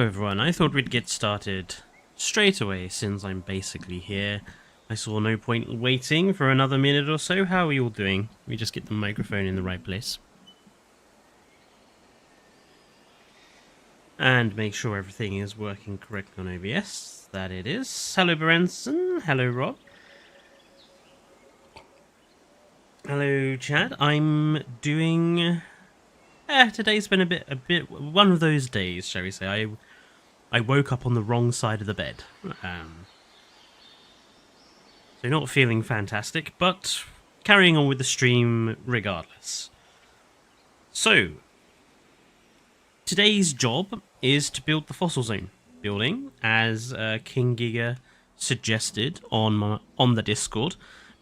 Hello everyone, I thought we'd get started straight away since I'm basically here. I saw no point waiting for another minute or so. How are you all doing? We just get the microphone in the right place. And make sure everything is working correctly on OBS. That it is. Hello Berenson, hello Rob. Hello Chad, I'm doing... today's been a bit one of those days, shall we say. I woke up on the wrong side of the bed. So not feeling fantastic, but carrying on with the stream regardless. So, today's job is to build the Fossil Zone building, as King Giga suggested on the Discord.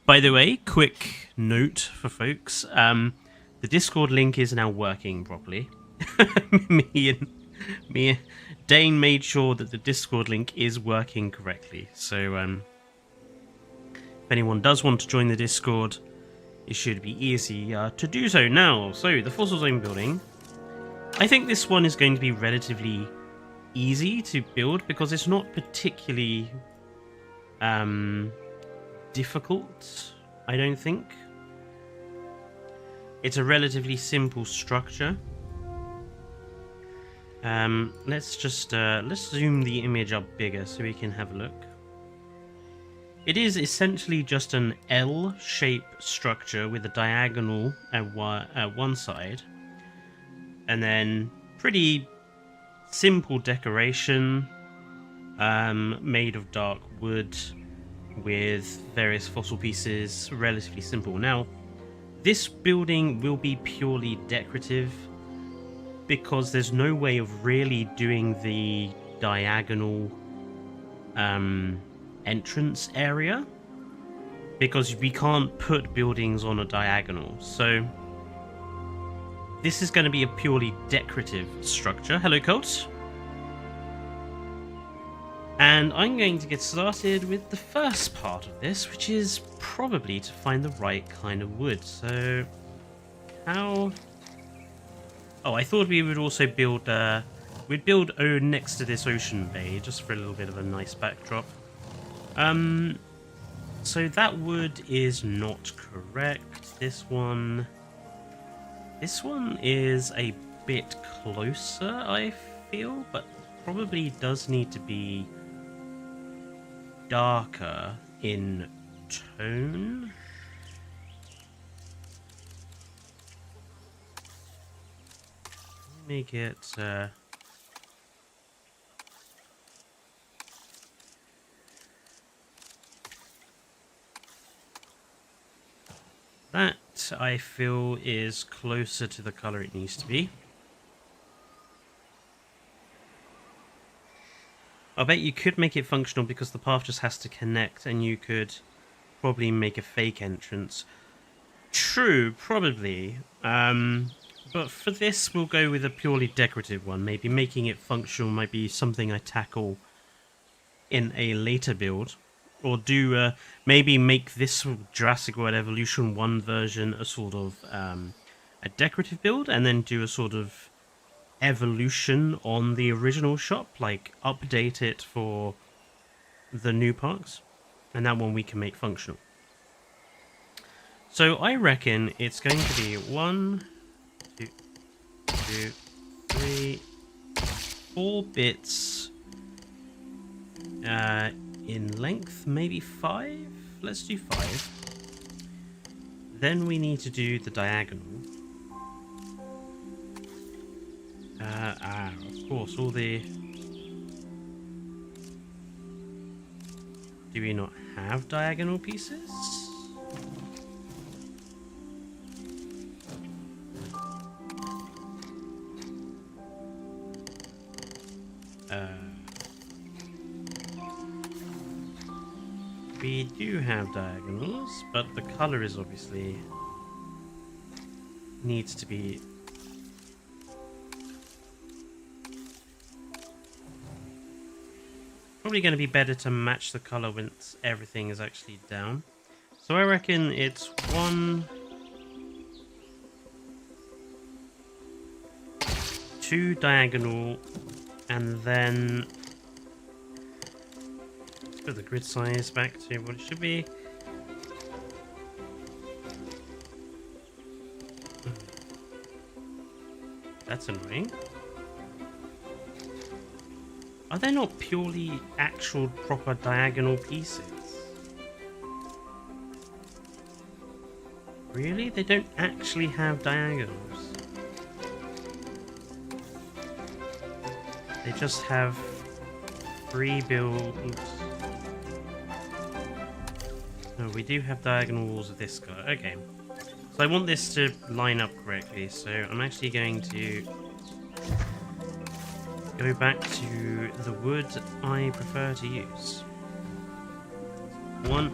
By the way, quick note for folks, the Discord link is now working properly. me and Dane made sure that the Discord link is working correctly. So if anyone does want to join the Discord, it should be easy to do so now. So the Fossil Zone building, I think this one is going to be relatively easy to build because it's not particularly difficult, I don't think. It's a relatively simple structure. Let's zoom the image up bigger so we can have a look. It is essentially just an L-shaped structure with a diagonal at one side, and then pretty simple decoration made of dark wood with various fossil pieces. Relatively simple. Now, this building will be purely decorative, because there's no way of really doing the diagonal entrance area, because we can't put buildings on a diagonal. So this is going to be a purely decorative structure. Hello, Colt. And I'm going to get started with the first part of this, which is probably to find the right kind of wood. So how... Oh, I thought we would also build, we'd build next to this ocean bay, just for a little bit of a nice backdrop. So that wood is not correct. This one is a bit closer, I feel, but probably does need to be darker in tone. Make it that I feel is closer to the color it needs to be. I bet you could make it functional because the path just has to connect, and you could probably make a fake entrance. True, probably. But for this, we'll go with a purely decorative one. Maybe making it functional might be something I tackle in a later build. Or do maybe make this Jurassic World Evolution 1 version a sort of a decorative build, and then do a sort of evolution on the original shop, like update it for the new parks. And that one we can make functional. So I reckon it's going to be 1, 2, 3, 4 bits in length, maybe 5? Let's do 5. Then we need to do the diagonal. Of course, all the... Do we not have diagonal pieces? We do have diagonals, but the color is obviously needs to be probably going to be better to match the color once everything is actually down. So I reckon it's 1, 2 diagonal And then let's put the grid size back to what it should be. That's annoying. Are they not purely actual proper diagonal pieces? Really? They don't actually have diagonals. They just have pre-built... No, we do have diagonal walls of this guy. Okay. So I want this to line up correctly, so I'm actually going to go back to the wood I prefer to use. 1,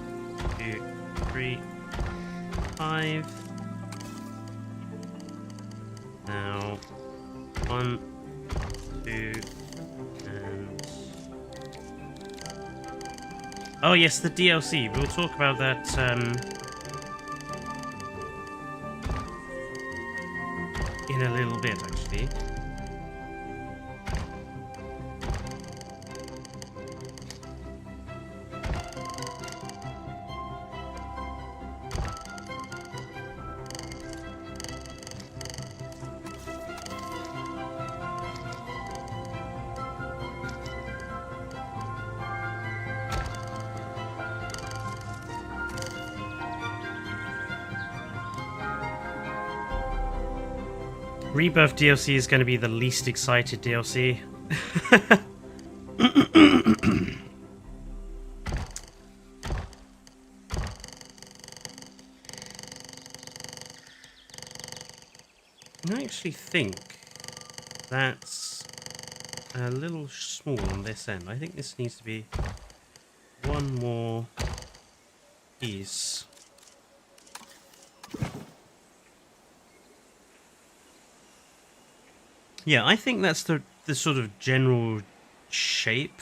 2, 3, 5. Now, 1, 2, and... Oh yes, the DLC. We'll talk about that, in a little bit, actually. Rebirth DLC is going to be the least excited DLC. I actually think that's a little small on this end. I think this needs to be one more piece. Yeah, I think that's the sort of general shape.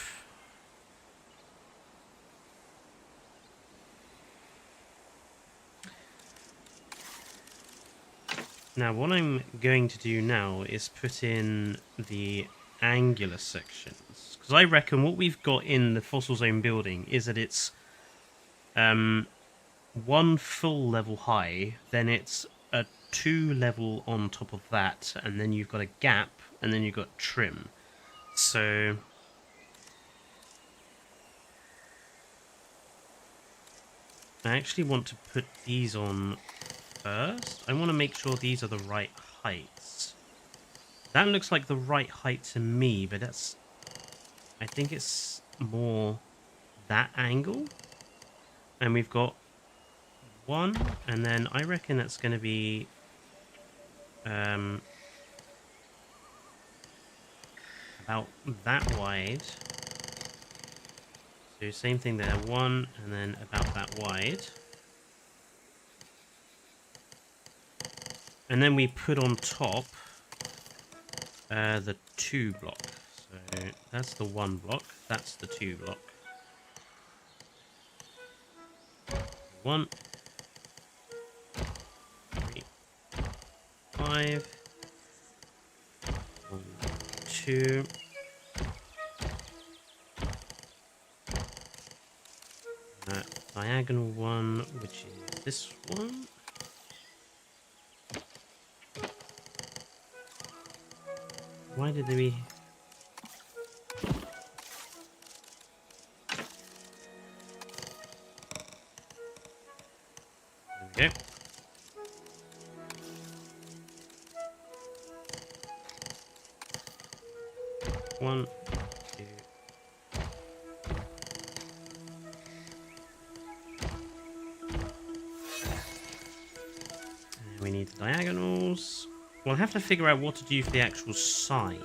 Now, what I'm going to do now is put in the angular sections. Because I reckon what we've got in the Fossil Zone building is that it's one full level high, then it's a 2 level on top of that, and then you've got a gap, and then you've got trim. So I actually want to put these on first. I want to make sure these are the right heights. That looks like the right height to me, but that's... I think it's more that angle. And we've got one, and then I reckon that's going to be about that wide. So same thing there, one, and then about that wide. And then we put on top the 2 block. So that's the 1 block, that's the 2 block. 1, 3, 5, 1, 2. Diagonal one, which is this one. Why did we... There we go. One, two. And we need the diagonals. We'll have to figure out what to do for the actual sign,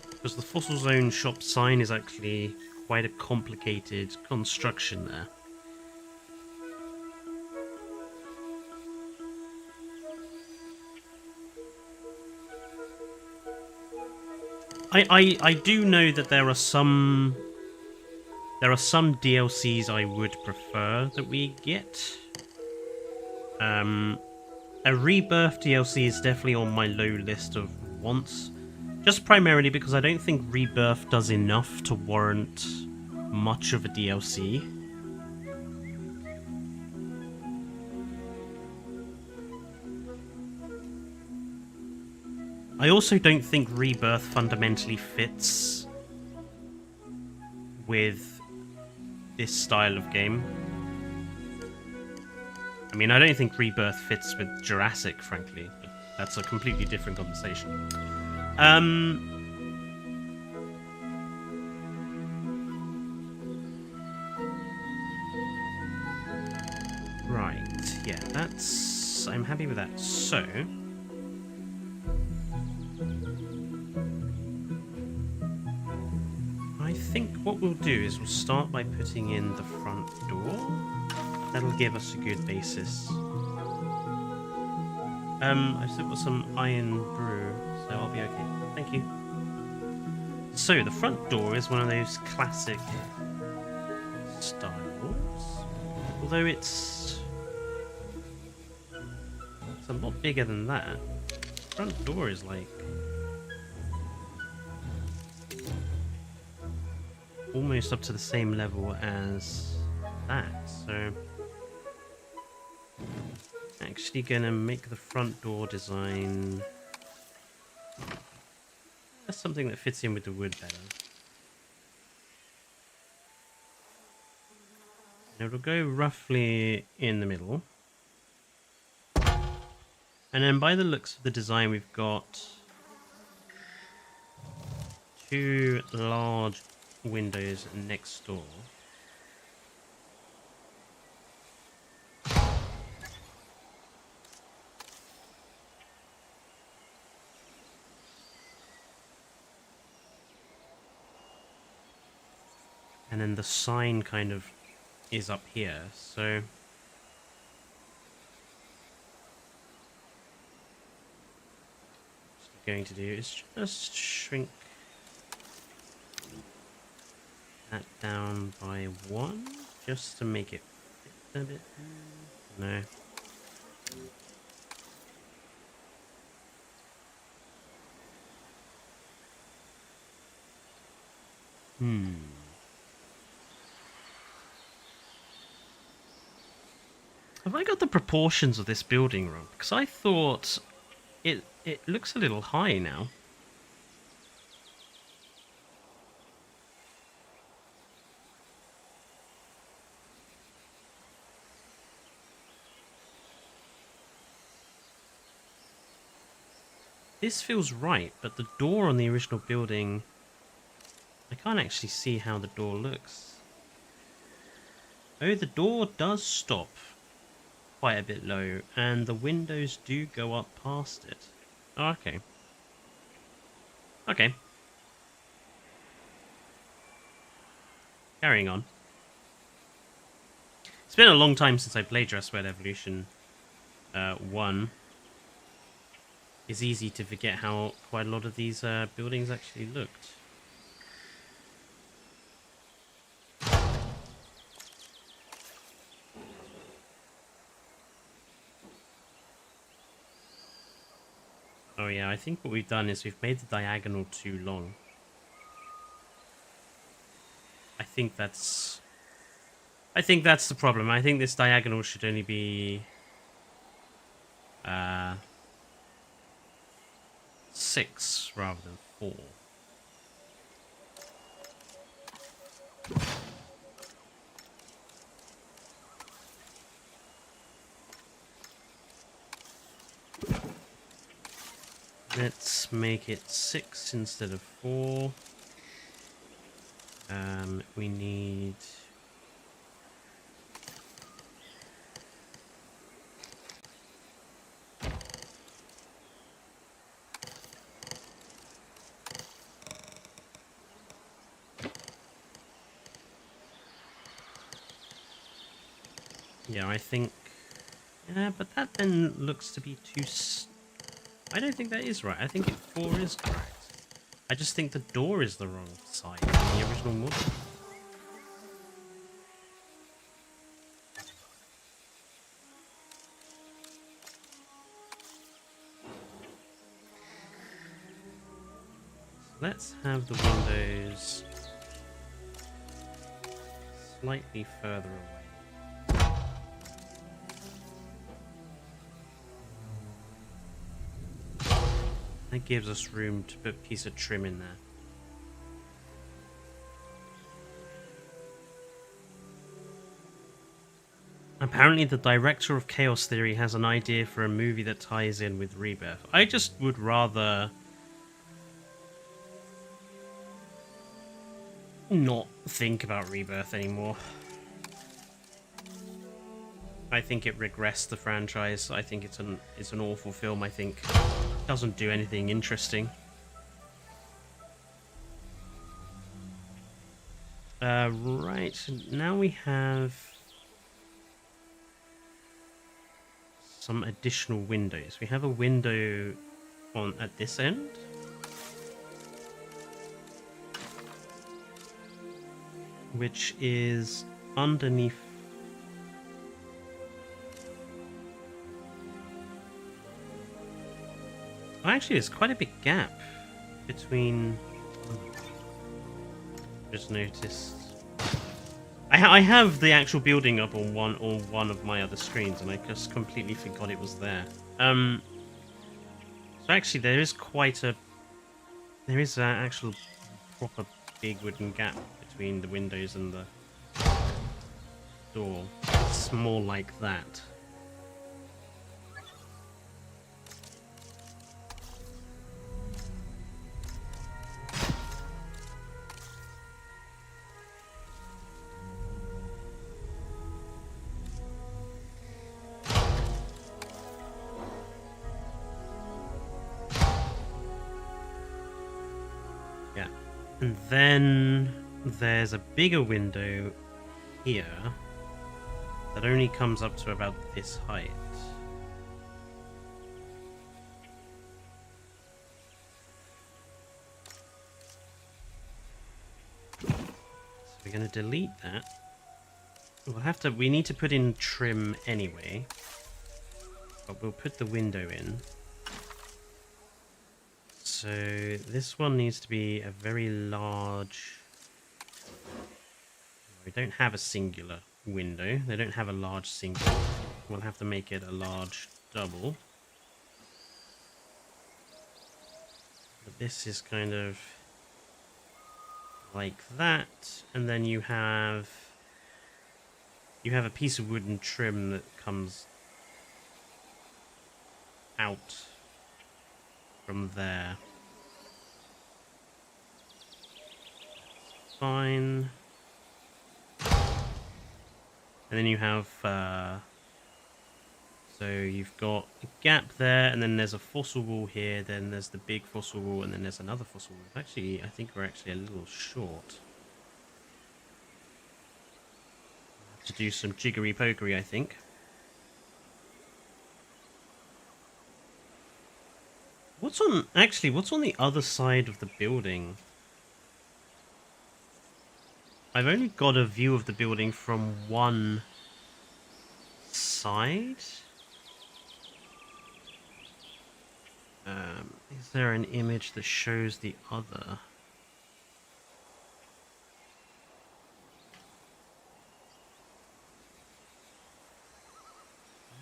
because the Fossil Zone shop sign is actually quite a complicated construction there. I do know that there are some DLCs I would prefer that we get. A Rebirth DLC is definitely on my low list of wants, Just primarily because I don't think Rebirth does enough to warrant much of a DLC. I also don't think Rebirth fundamentally fits with this style of game. I mean, I don't think Rebirth fits with Jurassic, frankly, but that's a completely different conversation. Right, yeah, that's... I'm happy with that. So... I think what we'll do is we'll start by putting in the front door. That'll give us a good basis. I've still got some iron brew, so I'll be okay. Thank you. So, the front door is one of those classic styles. Although it's a lot bigger than that. The front door is like... almost up to the same level as that, so... actually gonna make the front door design... that's something that fits in with the wood better. And it'll go roughly in the middle. And then by the looks of the design, we've got two large windows next door. And then the sign kind of is up here, so... what I'm going to do is just shrink that down by 1, just to make it fit a bit. No. Have I got the proportions of this building wrong? Because I thought it looks a little high now. This feels right, but the door on the original building... I can't actually see how the door looks. Oh, the door does stop quite a bit low, and the windows do go up past it. Oh, okay. Okay. Carrying on. It's been a long time since I played Jurassic World Evolution 1. It's easy to forget how quite a lot of these buildings actually looked. Oh yeah, I think what we've done is we've made the diagonal too long. I think that's the problem. I think this diagonal should only be 6 rather than 4. Let's make it 6 instead of 4. We need... yeah, I think... yeah, but that then looks to be too... I don't think that is right. I think 4 is correct. I just think the door is the wrong side in the original model. let's have the windows slightly further away. That gives us room to put a piece of trim in there. Apparently the director of Chaos Theory has an idea for a movie that ties in with Rebirth. I just would rather not think about Rebirth anymore. I think it regressed the franchise. I think it's an awful film. I think it doesn't do anything interesting. Right, now we have some additional windows. We have a window at this end. Which is underneath. Actually, there's quite a big gap between. Just noticed. I have the actual building up on one of my other screens, and I just completely forgot it was there. So actually, there is an actual proper big wooden gap between the windows and the door. It's more like that. Yeah. And then there's a bigger window here that only comes up to about this height. So we're going to delete that. We need to put in trim anyway, but we'll put the window in. So this one needs to be a very large. We don't have a singular window. They don't have a large single. We'll have to make it a large double. But this is kind of like that, and then you have a piece of wooden trim that comes out from there. Fine. And then you have, so you've got a gap there, and then there's a fossil wall here, then there's the big fossil wall, and then there's another fossil wall. Actually, I think we're actually a little short. Have to do some jiggery-pokery, I think. What's on the other side of the building? I've only got a view of the building from one side. Is there an image that shows the other?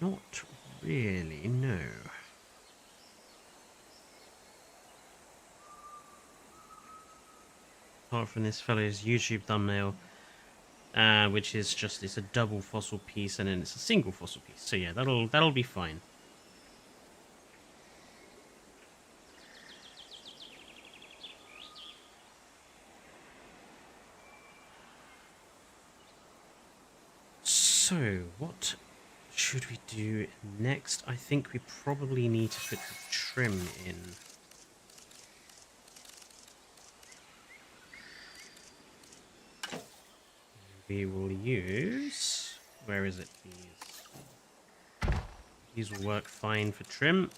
Not really, no. Apart from this fellow's YouTube thumbnail, which is just, it's a double fossil piece and then it's a single fossil piece. So yeah, that'll be fine. So what should we do next? I think we probably need to put the trim in. We will use... Where is it? These will work fine for trim.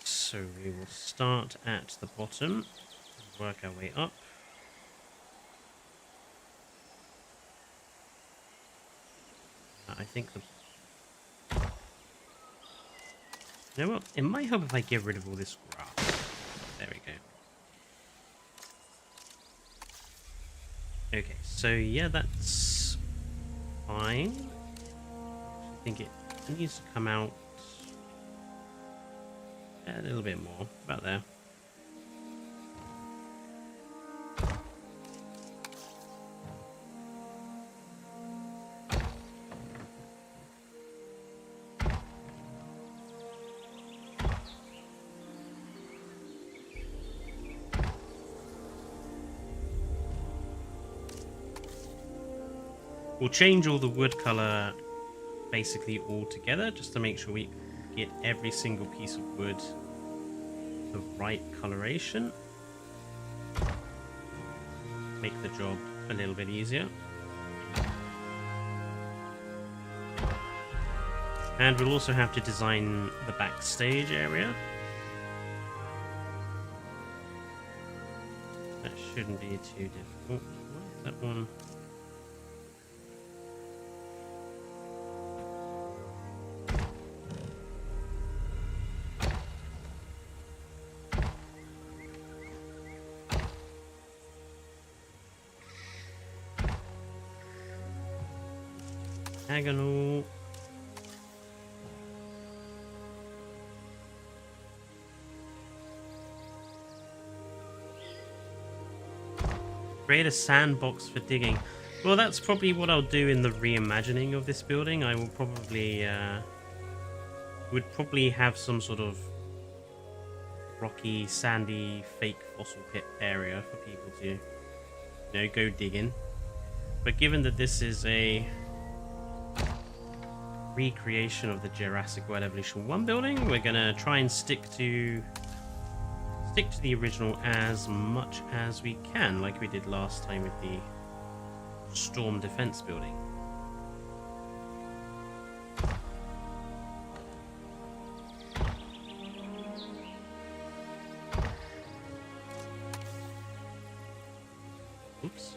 So we will start at the bottom and work our way up. I think You know what? It might help if I get rid of all this grass. There we go. Okay, so yeah, that's fine. I think it needs to come out a little bit more, about there. We'll change all the wood color basically all together just to make sure we get every single piece of wood the right coloration. Make the job a little bit easier. And we'll also have to design the backstage area. That shouldn't be too difficult. Where's that one? Diagonal. Create a sandbox for digging. Well, that's probably what I'll do in the reimagining of this building. I will probably would probably have some sort of rocky, sandy, fake fossil pit area for people to, you know, go digging. But given that this is a recreation of the Jurassic World Evolution 1 building, we're gonna try and stick to the original as much as we can, like we did last time with the storm defense building. Oops.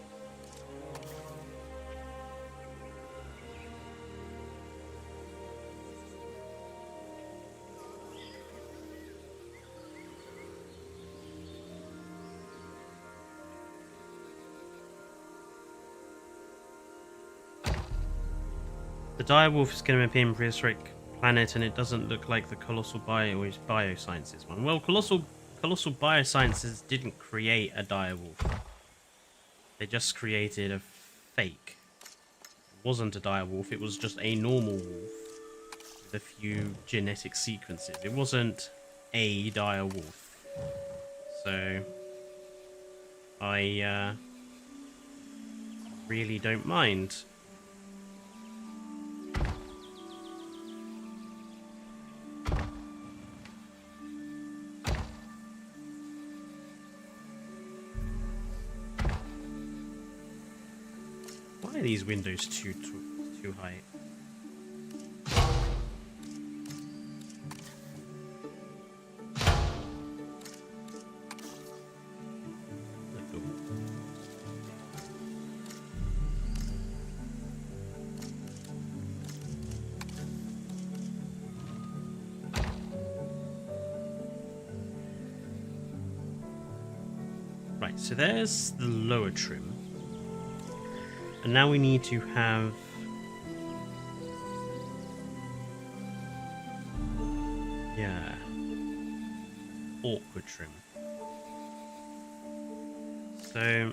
The direwolf is going to appear in prehistoric planet, and it doesn't look like the colossal biosciences one. Well, colossal biosciences didn't create a direwolf. They just created a fake. It wasn't a direwolf. It was just a normal wolf with a few genetic sequences. It wasn't a direwolf. So I really don't mind. Why are these windows too high? Right, so there's the lower trim. And now we need to have awkward trim. So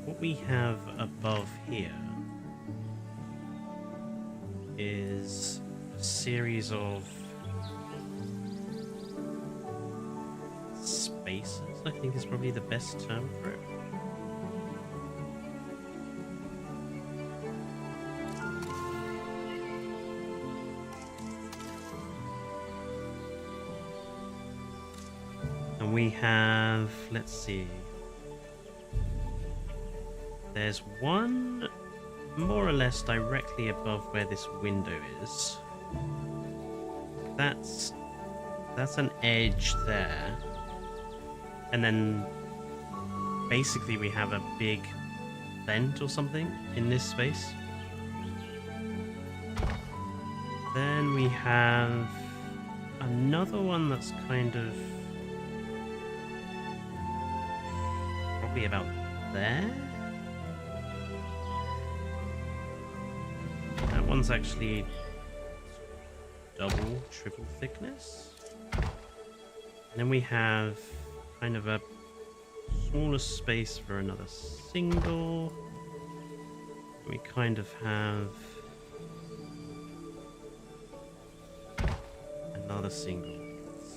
what we have above here is a series of spaces, I think is probably the best term for it. And we have, let's see, there's one more or less directly above where this window is. That's an edge there. And then basically we have a big vent or something in this space. Then we have another one that's kind of probably about there. That one's actually double, triple thickness. And then we have kind of a smaller space for another single. We kind of have another single.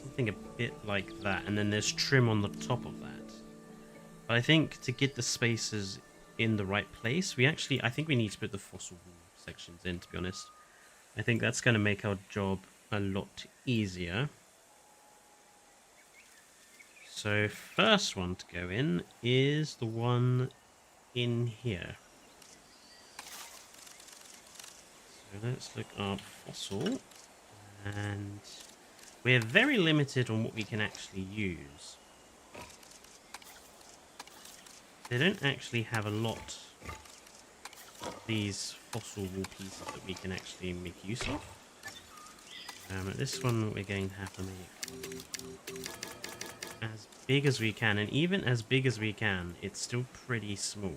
Something a bit like that. And then there's trim on the top of that. But I think to get the spaces in the right place, I think we need to put the fossil wool sections in, to be honest. I think that's going to make our job a lot easier. So first one to go in is the one in here. So let's look up fossil, and we're very limited on what we can actually use. They don't actually have a lot of these fossil wool pieces that we can actually make use of. This one we're going to have to make as big as we can, and even as big as we can, it's still pretty small.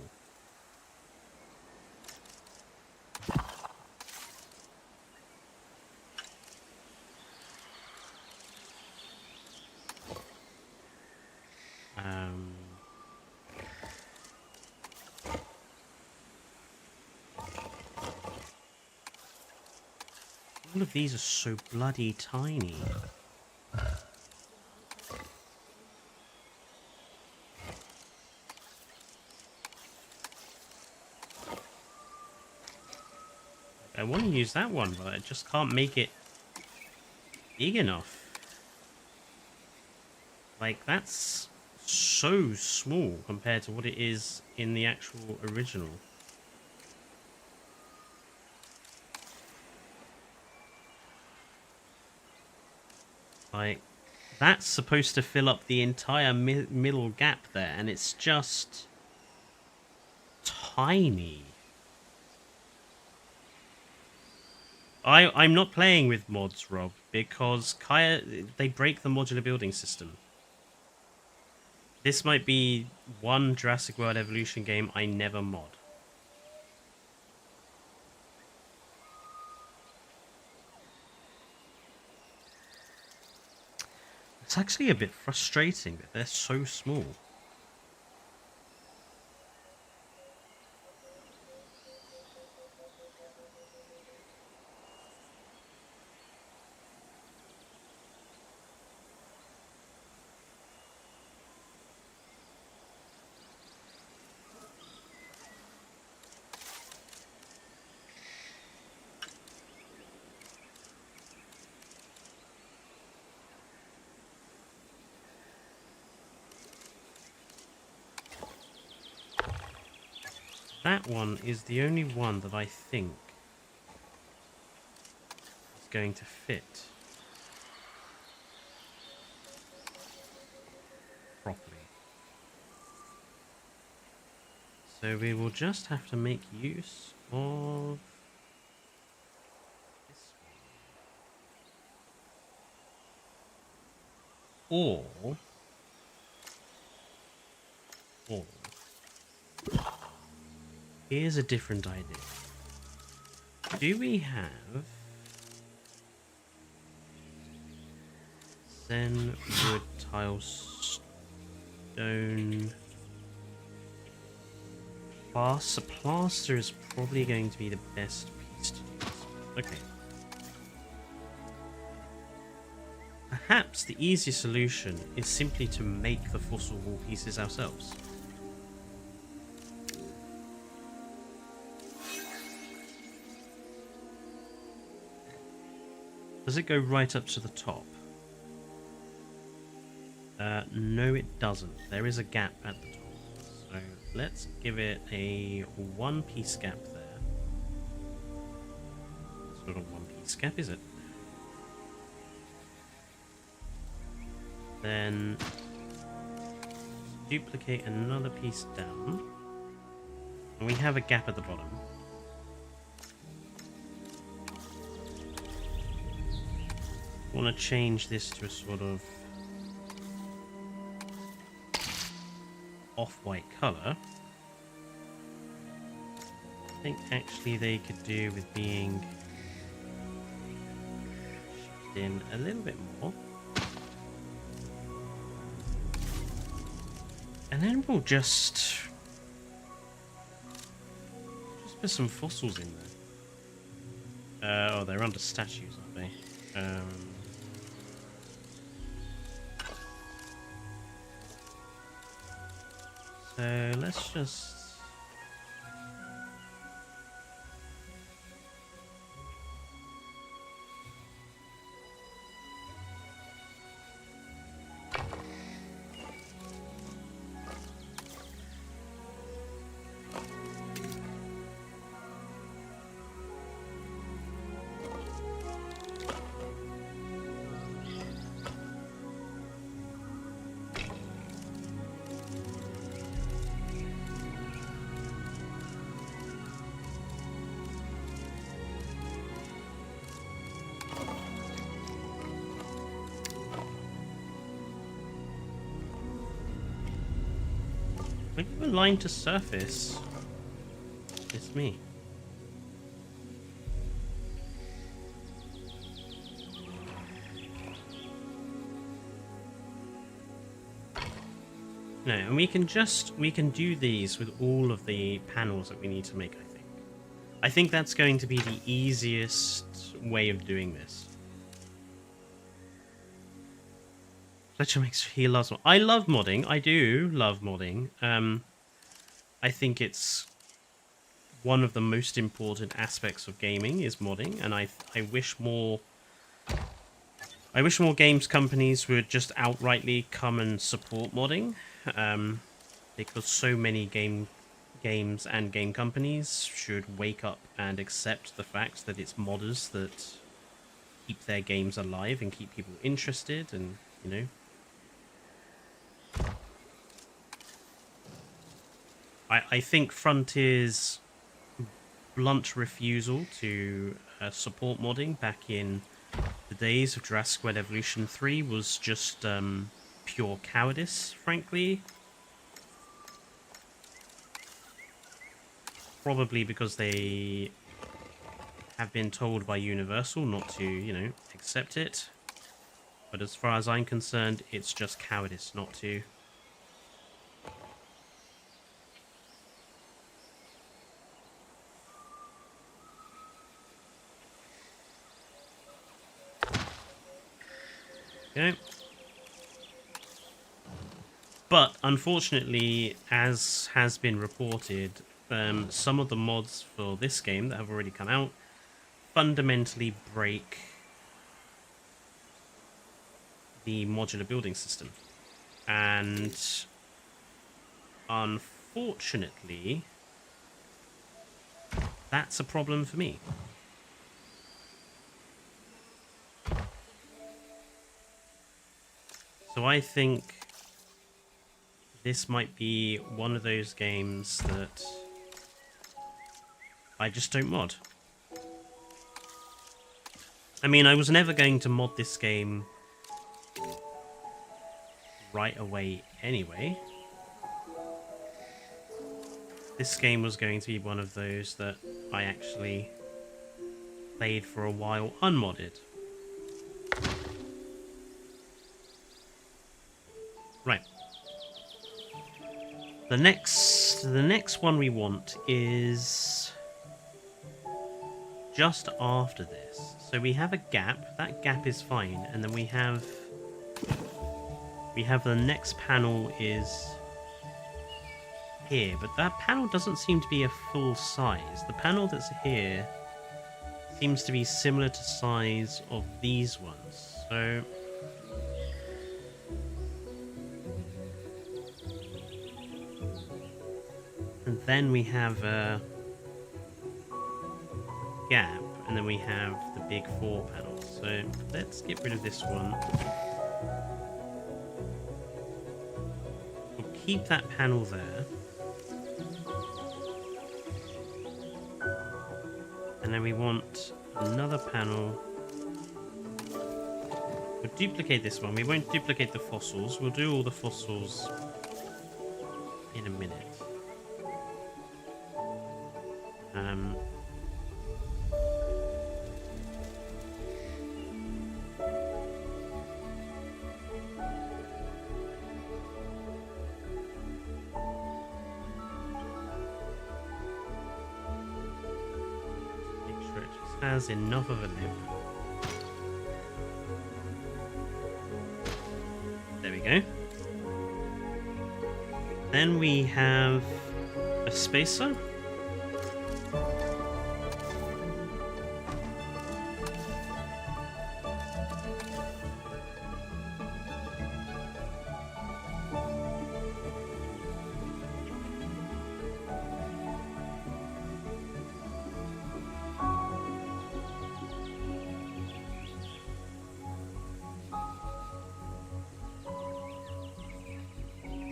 All of these are so bloody tiny. I want to use that one, but I just can't make it big enough. Like, that's so small compared to what it is in the actual original. Like, that's supposed to fill up the entire middle gap there, and it's just tiny. I'm not playing with mods, Rob, because they break the modular building system. This might be one Jurassic World Evolution game I never mod. It's actually a bit frustrating that they're so small. That one is the only one that I think is going to fit properly. So we will just have to make use of this one. Or here's a different idea. Do we have then wood, tile, stone, plaster? Plaster is probably going to be the best piece to use. Okay. Perhaps the easiest solution is simply to make the fossil wool pieces ourselves. Does it go right up to the top? No, it doesn't. There is a gap at the top. So let's give it a one-piece gap there. It's not a one-piece gap, is it? Then duplicate another piece down. And we have a gap at the bottom. want to change this to a sort of off-white colour. I think actually they could do with being shifted in a little bit more. And then we'll just put some fossils in there. Oh, they're under statues, aren't they? So let's just... When you align to surface, it's me. No, and we can do these with all of the panels that we need to make, I think. I think that's going to be the easiest way of doing this. Fletcher he loves mod. I love modding. I do love modding. I think it's one of the most important aspects of gaming is modding, and I wish more games companies would just outrightly come and support modding, because so many games and game companies should wake up and accept the fact that it's modders that keep their games alive and keep people interested, and you know. I think Frontier's blunt refusal to support modding back in the days of Jurassic World Evolution 3 was just pure cowardice, frankly. Probably because they have been told by Universal not to, you know, accept it. But as far as I'm concerned, it's just cowardice not to. Okay. But unfortunately, as has been reported, some of the mods for this game that have already come out fundamentally break the modular building system. And unfortunately, that's a problem for me. So I think this might be one of those games that I just don't mod. I mean, I was never going to mod this game right away anyway. This game was going to be one of those that I actually played for a while unmodded. Right. The next one we want is just after this. So we have a gap. That gap is fine, and then we have the next panel is here, but that panel doesn't seem to be a full size. The panel that's here seems to be similar to size of these ones. So and then we have a gap, and then we have the big 4 panels. So let's get rid of this one. We'll keep that panel there. And then we want another panel We'll duplicate this one. We won't duplicate the fossils. We'll do all the fossils in a minute. Um, make sure it just has enough of a lip. There we go. Then we have a spacer.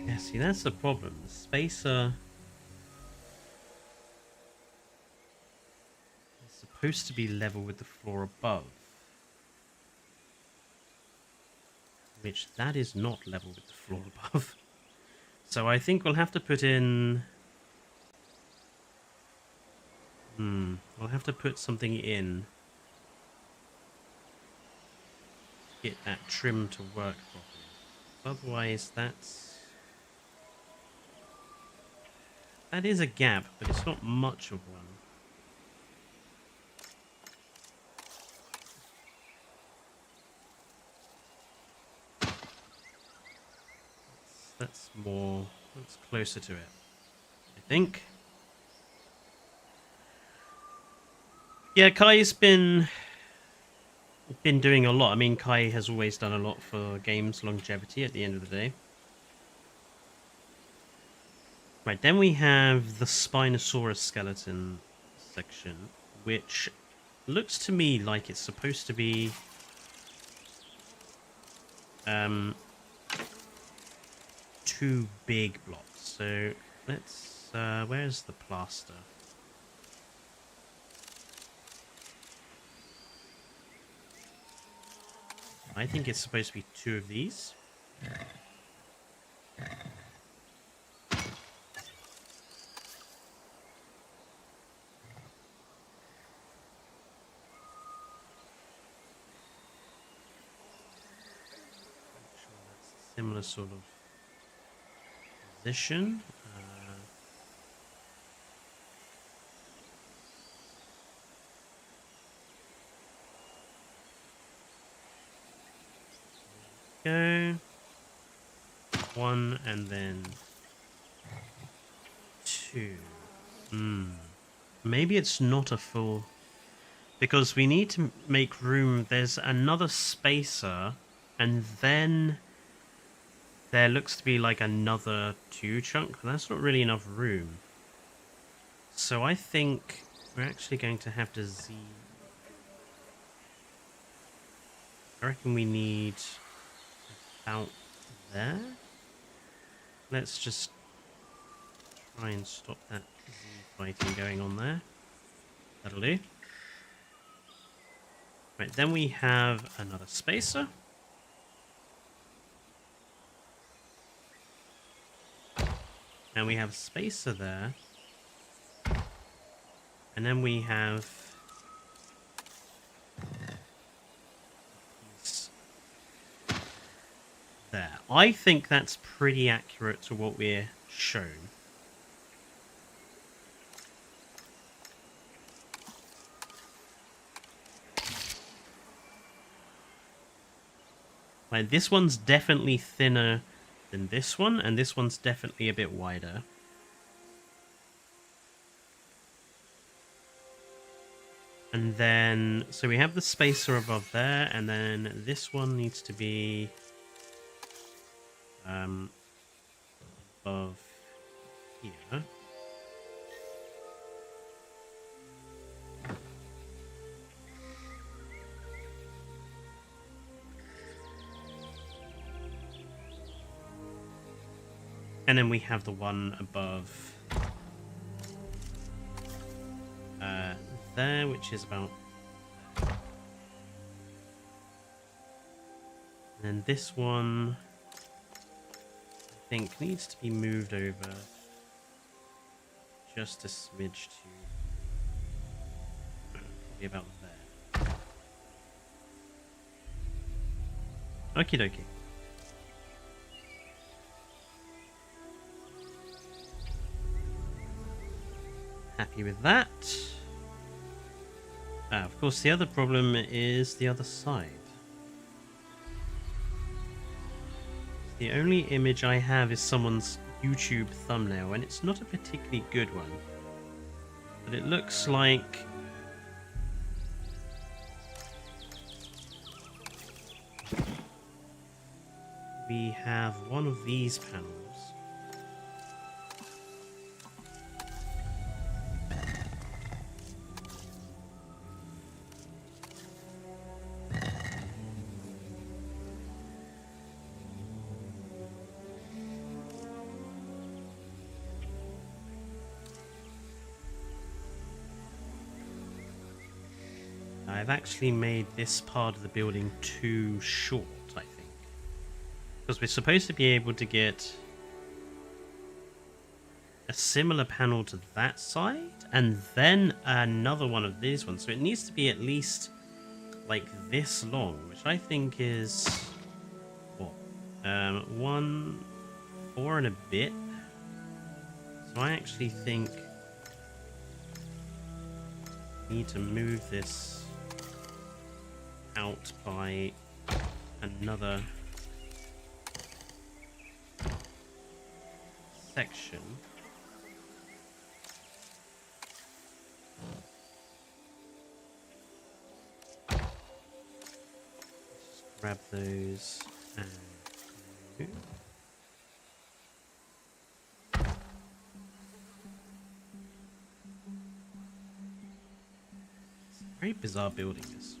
Yeah, see, that's the problem. The spacer is supposed to be level with the floor above, which that is not level with the floor above. So I think we'll have to put in... we'll have to put something in. Get that trim to work properly. Otherwise, that is a gap, but it's not much of one. That's closer to it, I think. Yeah, Kai's been doing a lot. I mean, Kai has always done a lot for games longevity at the end of the day. Right, then we have the Spinosaurus skeleton section, which looks to me like it's supposed to be two big blocks. So let's where's the plaster? I think it's supposed to be two of these. Similar sort of position. Go. One and then two. Maybe it's not a full... Because we need to make room. There's another spacer, and then there looks to be like another two chunk. That's not really enough room. So I think we're actually going to have to I reckon we need about there. Let's just try and stop that Z fighting going on there. That'll do. Right, then we have another spacer. And we have a spacer there. And then we have there. I think that's pretty accurate to what we're shown. Like, this one's definitely thinner than this one, and this one's definitely a bit wider. And then, so we have the spacer above there, and then this one needs to be above here. And then we have the one above there, which is about... And then this one, I think, needs to be moved over just a smidge to probably about there. Okie dokie. Happy with that. Of course, the other problem is the other side. The only image I have is someone's YouTube thumbnail, and it's not a particularly good one. But it looks like we have one of these panels. I've actually made this part of the building too short, I think. Because we're supposed to be able to get a similar panel to that side, and then another one of these ones. So it needs to be at least like this long, which I think is, what, 1.4 and a bit. So I actually think I need to move this out by another section. Let's just grab those and move. It's a very bizarre building, this.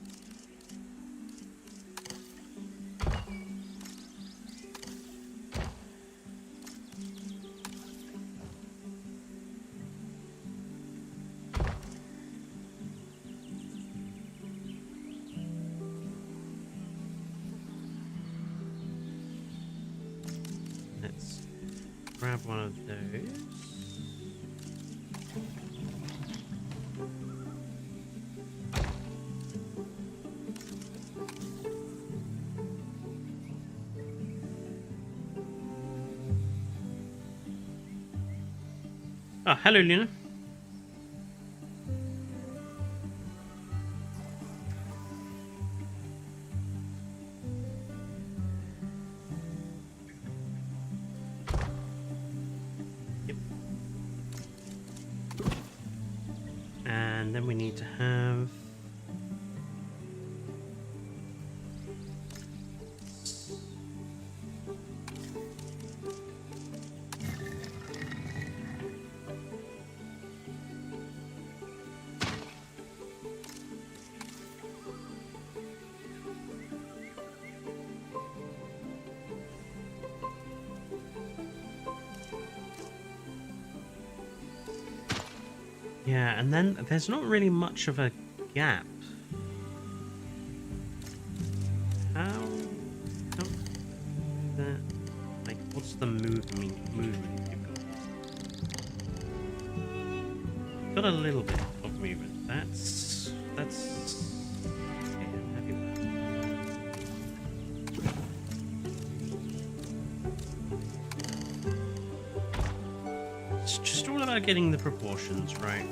Let's grab one of those. Oh, hello, Luna. Yep. And then we need to have yeah, and then there's not really much of a gap. How that, like, what's the movement you've got? You've got a little bit of movement. That's okay, I'm happy with that. It's just all about getting the proportions right.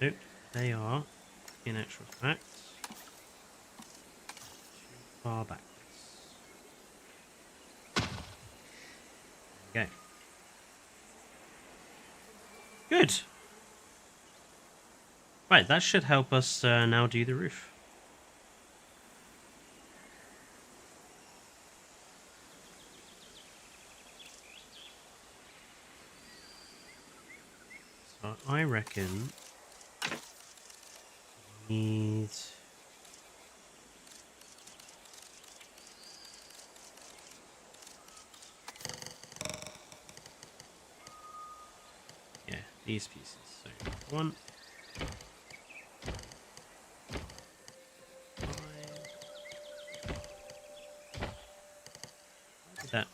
Nope, they are, in actual fact, too far backwards. There we go. Good. Right, that should help us now do the roof. So I reckon we need... yeah, these pieces. So 1, 5. How did that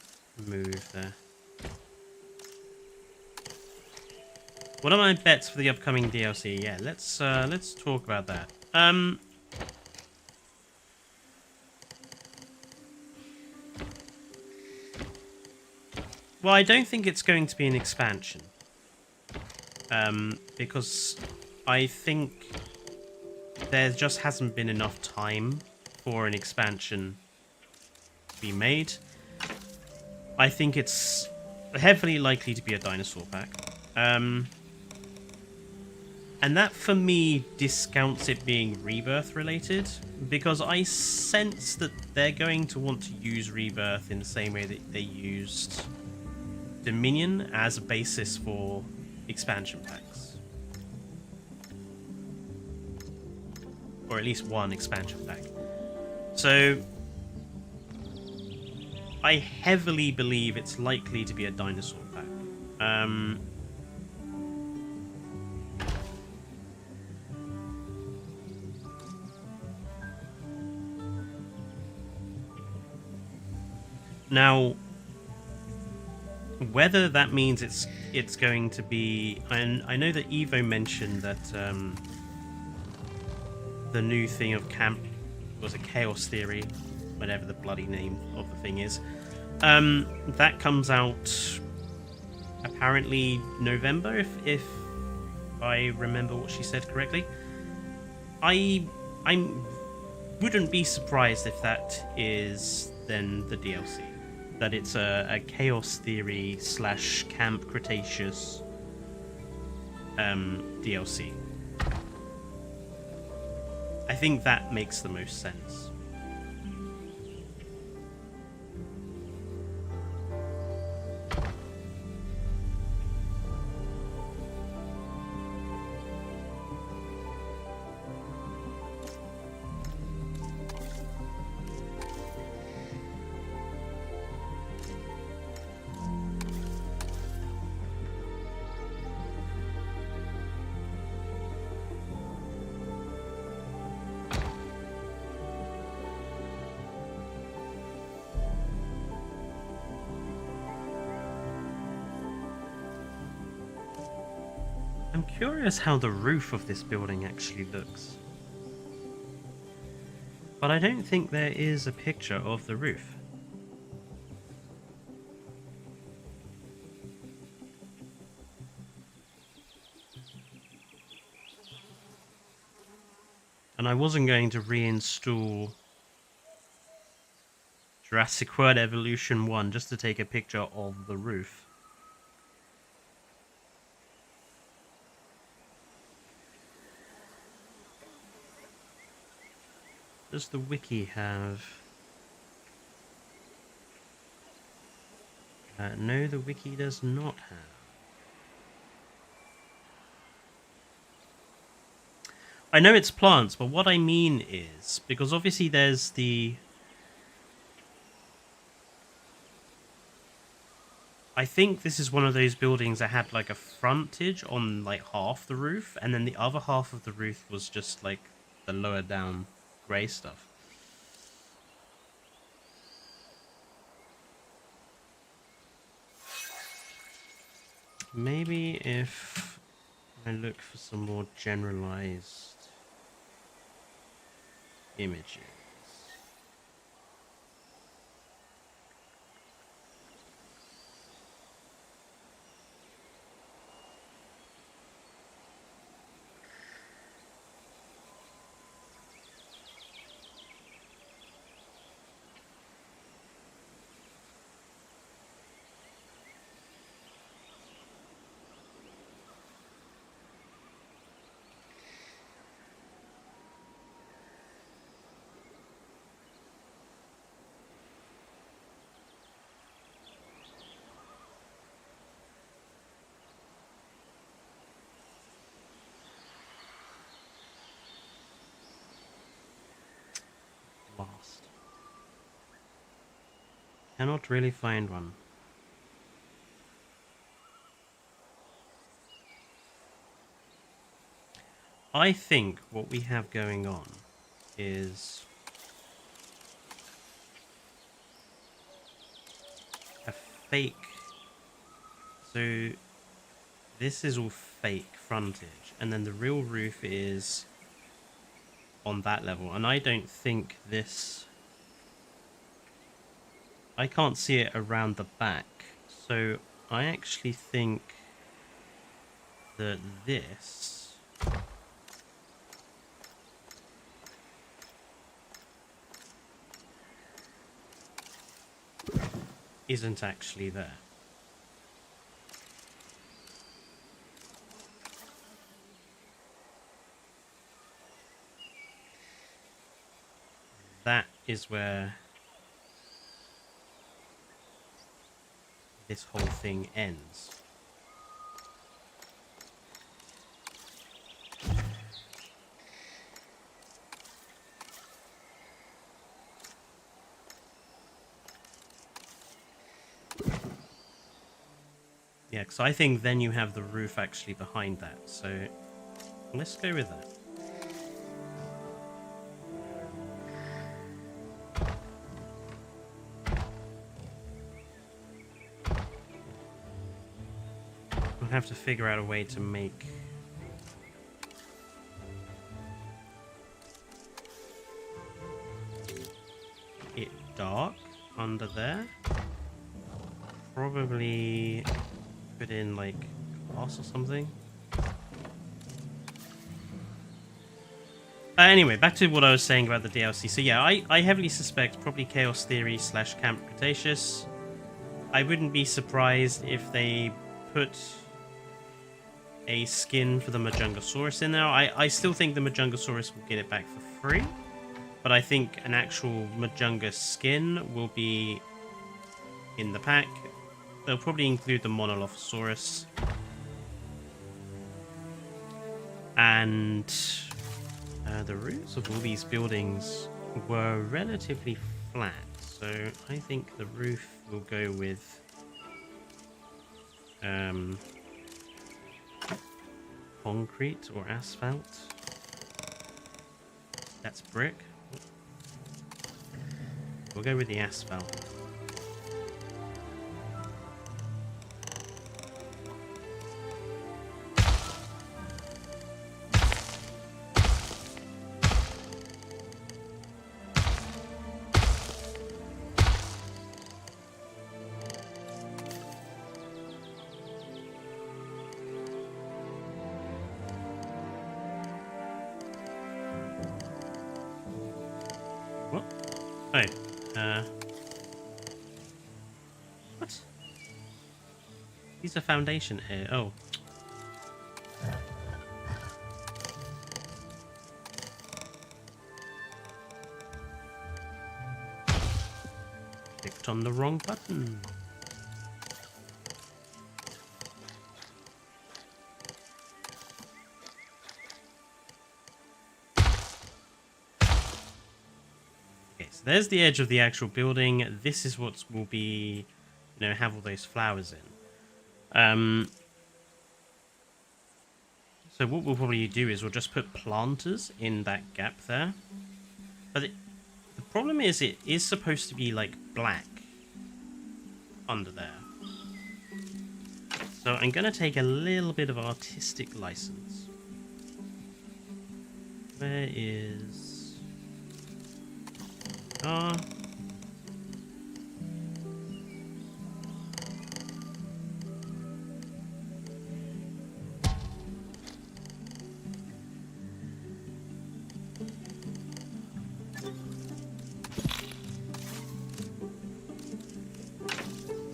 move there? What are my bets for the upcoming DLC? Yeah, let's talk about that. Well, I don't think it's going to be an expansion. Because I think there just hasn't been enough time for an expansion to be made. I think it's heavily likely to be a dinosaur pack. And that, for me, discounts it being Rebirth related, because I sense that they're going to want to use Rebirth in the same way that they used Dominion as a basis for expansion packs. Or at least one expansion pack. So I heavily believe it's likely to be a dinosaur pack. Now, whether that means it's going to be... I know that Evo mentioned that the new thing of camp was a chaos theory, whatever the bloody name of the thing is. That comes out apparently November, if I remember what she said correctly. I wouldn't be surprised if that is then the DLC. That it's a chaos theory / Camp Cretaceous DLC. I think that makes the most sense. I'm curious how the roof of this building actually looks. But I don't think there is a picture of the roof. And I wasn't going to reinstall Jurassic World Evolution 1 just to take a picture of the roof. Does the wiki have... no, the wiki does not have. I know it's plants, but what I mean is, because obviously there's the... I think this is one of those buildings that had like a frontage on like half the roof, and then the other half of the roof was just like the lower down grey stuff. Maybe if I look for some more generalized images. fast. Cannot really find one. I think what we have going on is a fake. So this is all fake frontage, and then the real roof is on that level, and I don't think this... I can't see it around the back, so I actually think that this isn't actually there. That is where this whole thing ends. Yeah, because I think then you have the roof actually behind that, so let's go with that. We'll have to figure out a way to make it dark under there. Probably put in like glass or something. Anyway, back to what I was saying about the DLC. So yeah, I heavily suspect probably Chaos Theory / Camp Cretaceous. I wouldn't be surprised if they put a skin for the Majungasaurus in there. I still think the Majungasaurus will get it back for free, but I think an actual Majunga skin will be in the pack. They'll probably include the Monolophosaurus. And the roofs of all these buildings were relatively flat, so I think the roof will go with concrete or asphalt. That's brick. We'll go with the asphalt. What? Oh. What? These are foundation here. Oh. Clicked on the wrong button. There's the edge of the actual building. This is what will be, you know, have all those flowers in. So what we'll probably do is we'll just put planters in that gap there. But the problem is it is supposed to be like black under there. So I'm going to take a little bit of artistic license. Where is...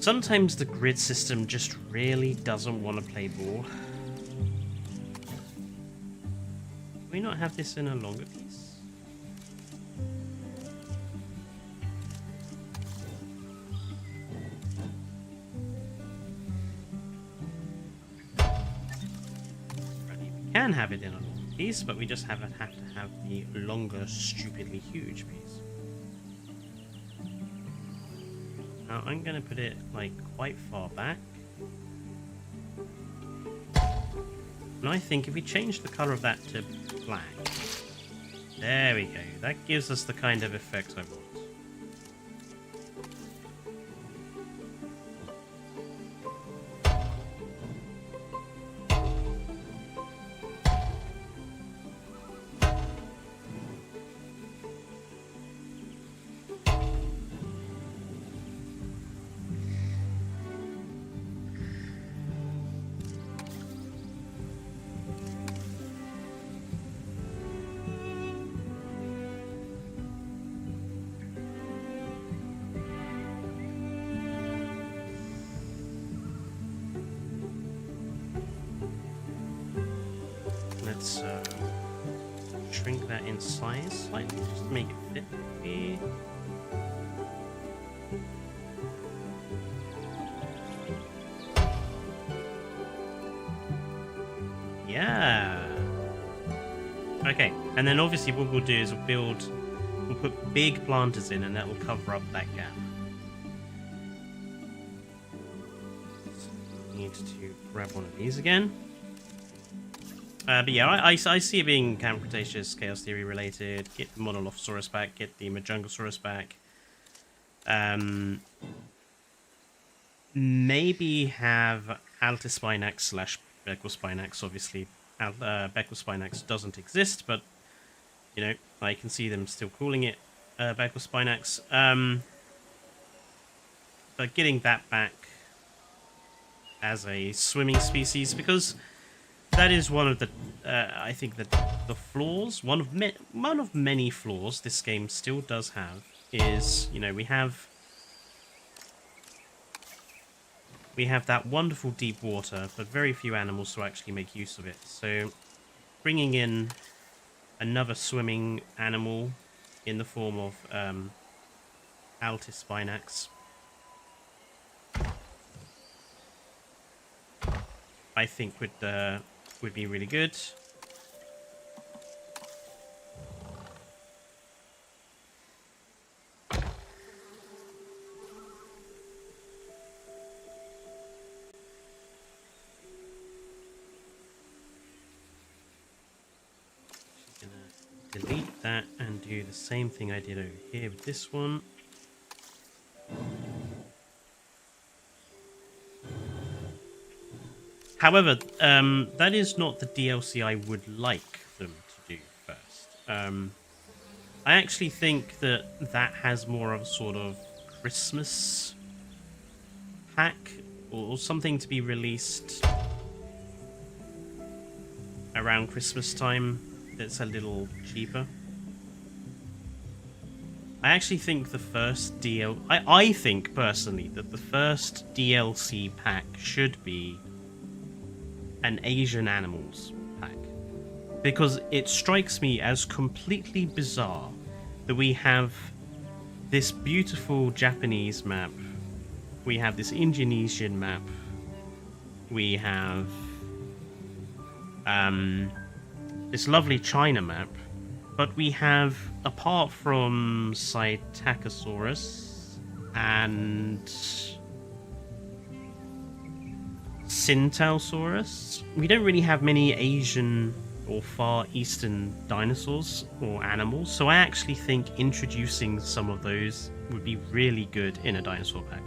Sometimes the grid system just really doesn't want to play ball. Can we not have this in a longer piece? Can have it in a long piece, but we just have to have the longer, stupidly huge piece. Now I'm going to put it like quite far back. And I think if we change the color of that to black, there we go. That gives us the kind of effect I want. Let's shrink that in size slightly, just to make it fit here. Yeah. Okay, and then obviously what we'll do is we'll put big planters in, and that will cover up that gap. So need to grab one of these again. But yeah, I see it being Camp Cretaceous, Chaos Theory related. Get the Monolophosaurus back, get the Majungasaurus back. Maybe have Altispinax / Bequospinax. Obviously, Bequospinax doesn't exist, but, you know, I can see them still calling it Bequospinax. But getting that back as a swimming species, because that is one of the, I think that the flaws, one of many flaws this game still does have is, you know, we have that wonderful deep water, but very few animals to actually make use of it. So bringing in another swimming animal in the form of Altispinax, I think would be really good. Just gonna delete that and do the same thing I did over here with this one. However, that is not the DLC I would like them to do first. I actually think that has more of a sort of Christmas pack or something to be released around Christmas time that's a little cheaper. I actually think the first I think personally that the first DLC pack should be an Asian animals pack, because it strikes me as completely bizarre that we have this beautiful Japanese map, we have this Indonesian map, we have this lovely China map, but we have, apart from Psittacosaurus and Syntausaurus, we don't really have many Asian or Far Eastern dinosaurs or animals, so I actually think introducing some of those would be really good in a dinosaur pack.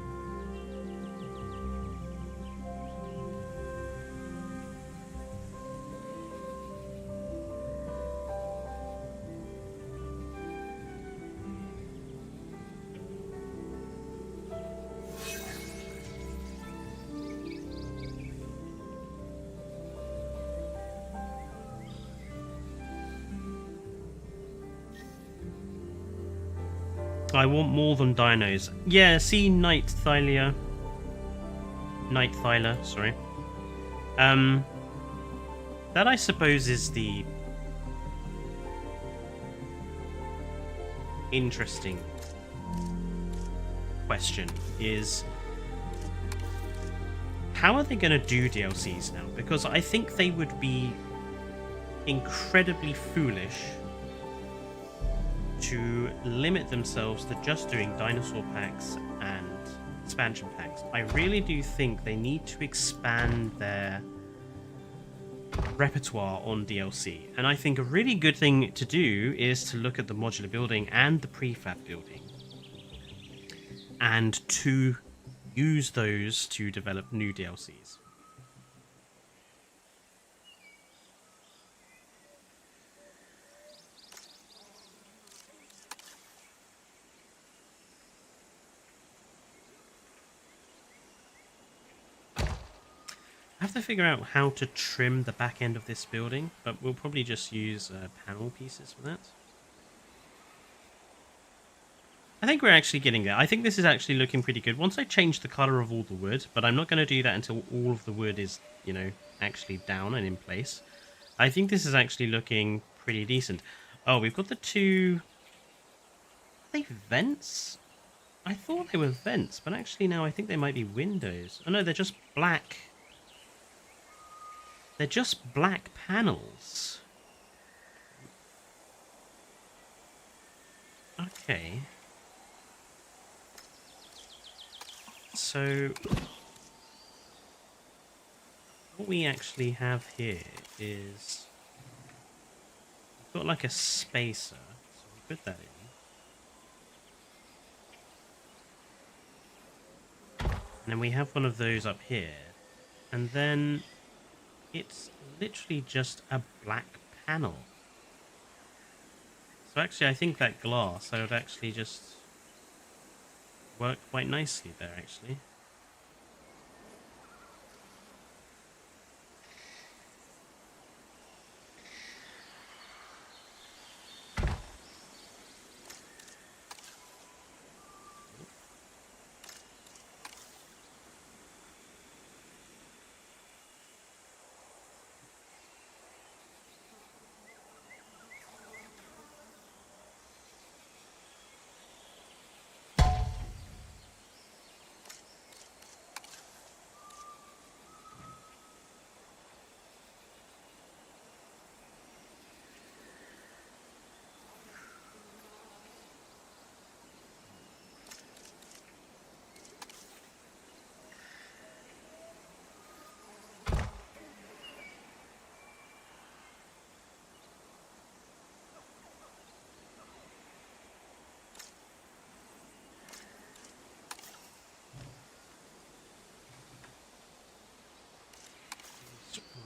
I want more than dinos. Yeah, see Night Thyla, sorry. That I suppose is the interesting question, is how are they going to do DLCs now? Because I think they would be incredibly foolish to limit themselves to just doing dinosaur packs and expansion packs. I really do think they need to expand their repertoire on DLC. And I think a really good thing to do is to look at the modular building and the prefab building, and to use those to develop new DLCs. I have to figure out how to trim the back end of this building, but we'll probably just use panel pieces for that. I think we're actually getting there. I think this is actually looking pretty good. Once I change the color of all the wood, but I'm not going to do that until all of the wood is, you know, actually down and in place. I think this is actually looking pretty decent. Oh, we've got the two... Are they vents? I thought they were vents, but actually now I think they might be windows. Oh no, they're just black... They're just black panels. Okay. So, what we actually have here is... We've got like a spacer. So we put that in. And then we have one of those up here. And then... It's literally just a black panel. So actually I think that glass I would actually just work quite nicely there actually.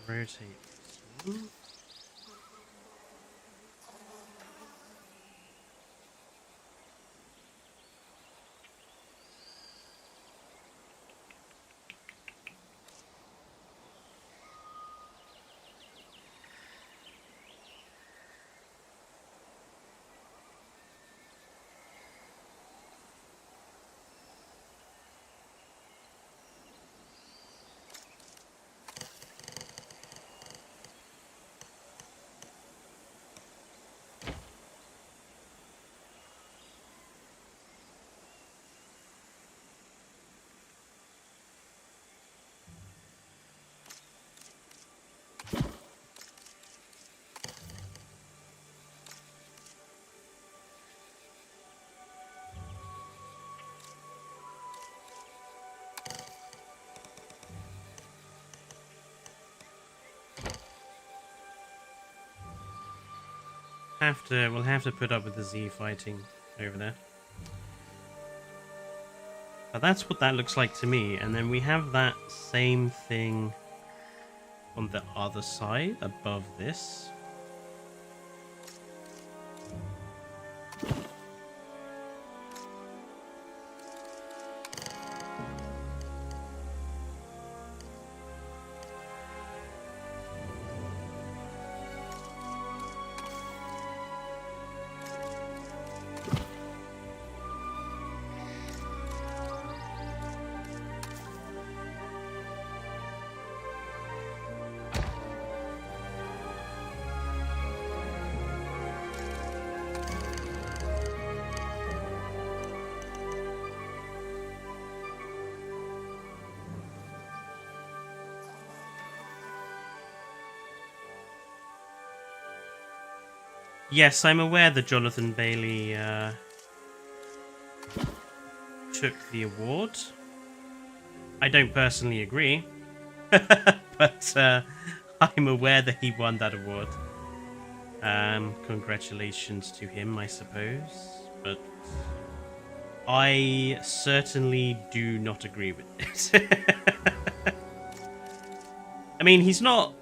Rotate this one. We'll have to put up with the Z fighting over there. But that's what that looks like to me. And then we have that same thing on the other side above this. Yes, I'm aware that Jonathan Bailey took the award. I don't personally agree, but I'm aware that he won that award. Congratulations to him, I suppose. But I certainly do not agree with it. I mean, he's not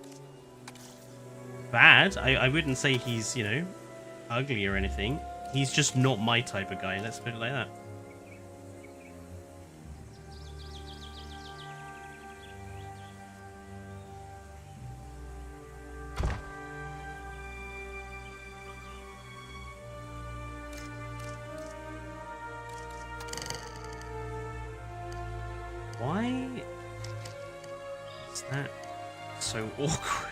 bad. I wouldn't say he's, ugly or anything. He's just not my type of guy, let's put it like that. Why is that so awkward?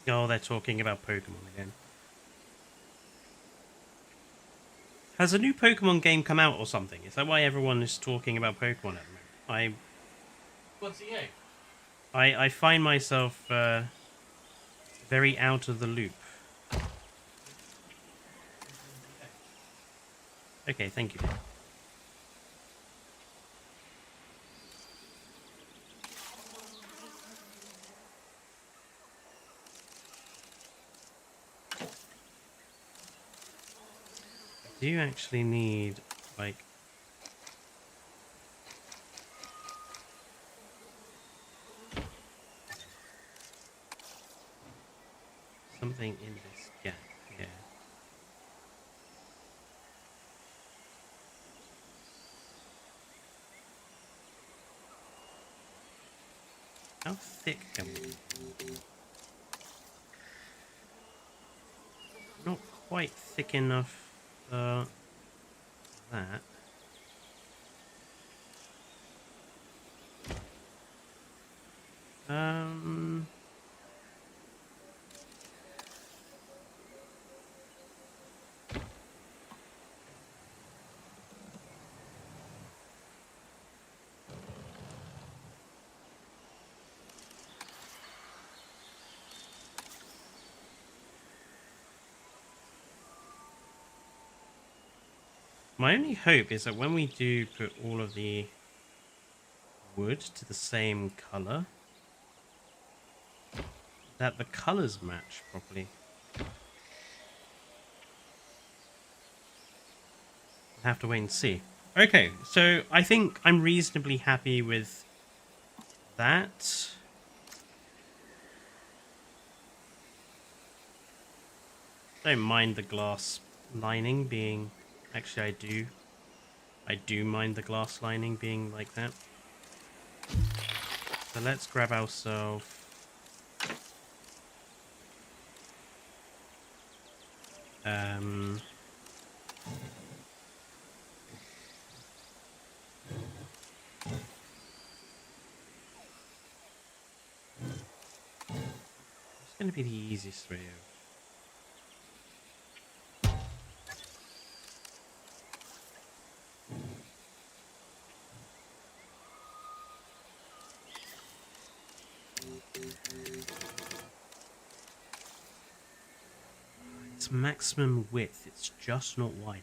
Oh, they're talking about Pokemon again. Has a new Pokemon game come out or something? Is that why everyone is talking about Pokemon at the moment? What's the game? I find myself very out of the loop. Okay, thank you. Do you actually need, like... something in this gap here? How thick can we be? Not quite thick enough for that. My only hope is that when we do put all of the wood to the same color, that the colors match properly. I'll have to wait and see. Okay, so I think I'm reasonably happy with that. Don't mind the glass lining being... Actually, I do mind the glass lining being like that. So let's grab ourselves... It's going to be the easiest way of... It's maximum width, it's just not wide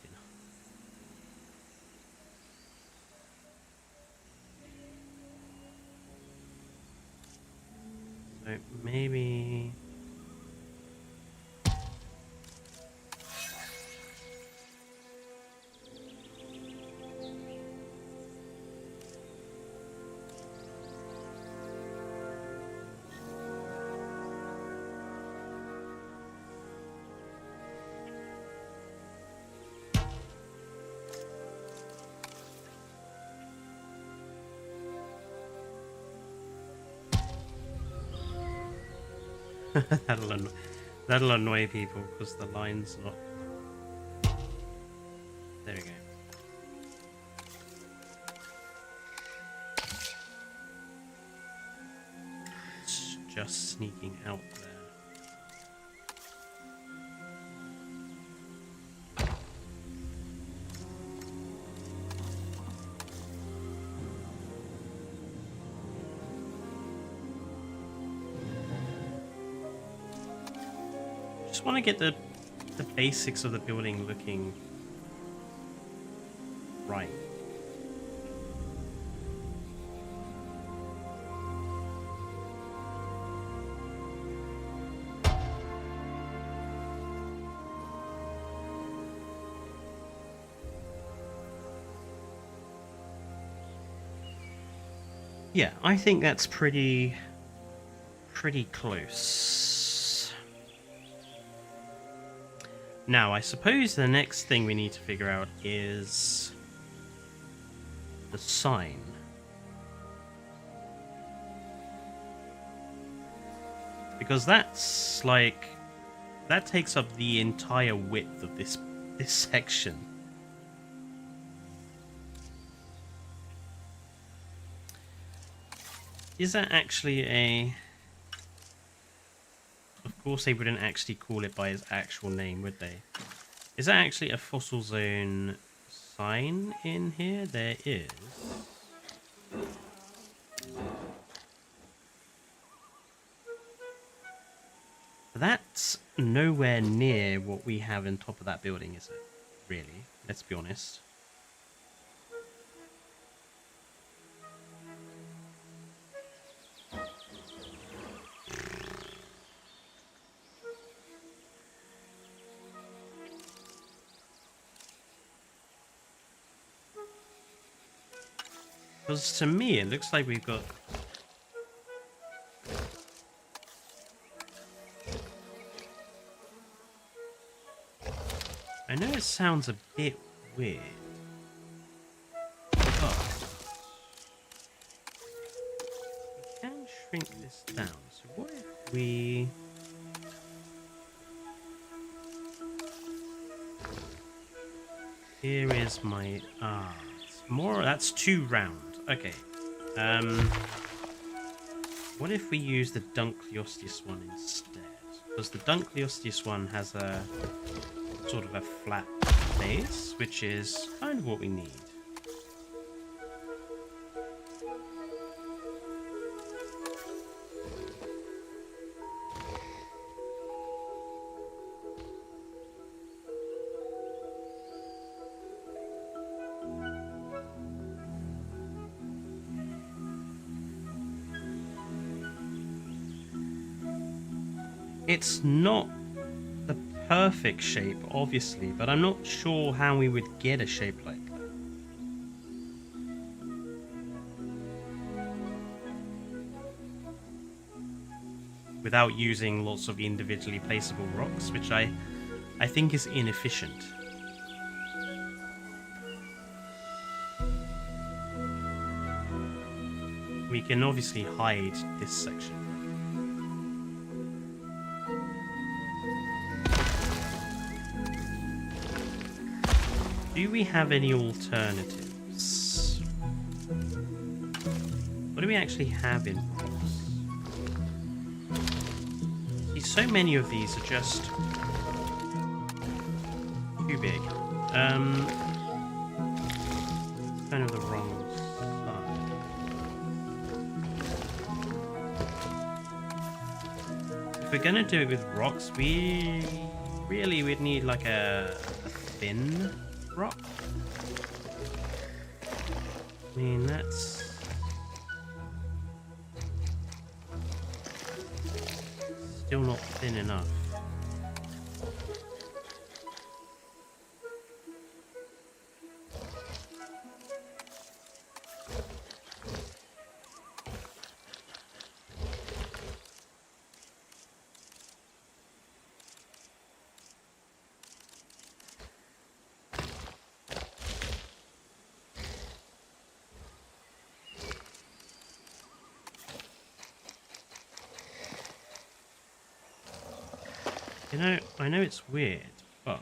enough. So maybe... that'll annoy people because the line's not... There we go. just sneaking out there. Just want to get the basics of the building looking right. Yeah, I think that's pretty close. Now, I suppose the next thing we need to figure out is the sign. Because that's like, that takes up the entire width of this section. Is that actually a... Of course they wouldn't actually call it by its actual name, would they? Is that actually a fossil zone sign in here? There is. That's nowhere near what we have on top of that building, is it? Really? Let's be honest. Because to me, it looks like we've got... I know it sounds a bit weird, but we can shrink this down. So what if we... Here is my... it's more... That's too round. Okay. What if we use the Dunkleosteus one instead? Because the Dunkleosteus one has a sort of a flat base, which is kind of what we need. It's not the perfect shape, obviously, but I'm not sure how we would get a shape like that. Without using lots of individually placeable rocks, which I think is inefficient. We can obviously hide this section. Do we have any alternatives? What do we actually have in rocks? See, so many of these are just too big. Kind of the wrong side. If we're gonna do it with rocks, we really would need like a thin rock. I mean, that's still not thin enough. You know, I know it's weird, but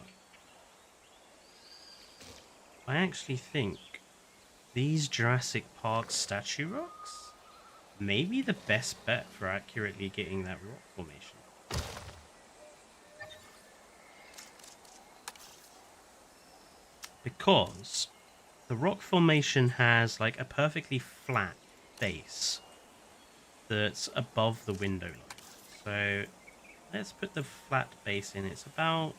I actually think these Jurassic Park statue rocks maybe the best bet for accurately getting that rock formation. Because the rock formation has like a perfectly flat base that's above the window line. So let's put the flat base in. It's about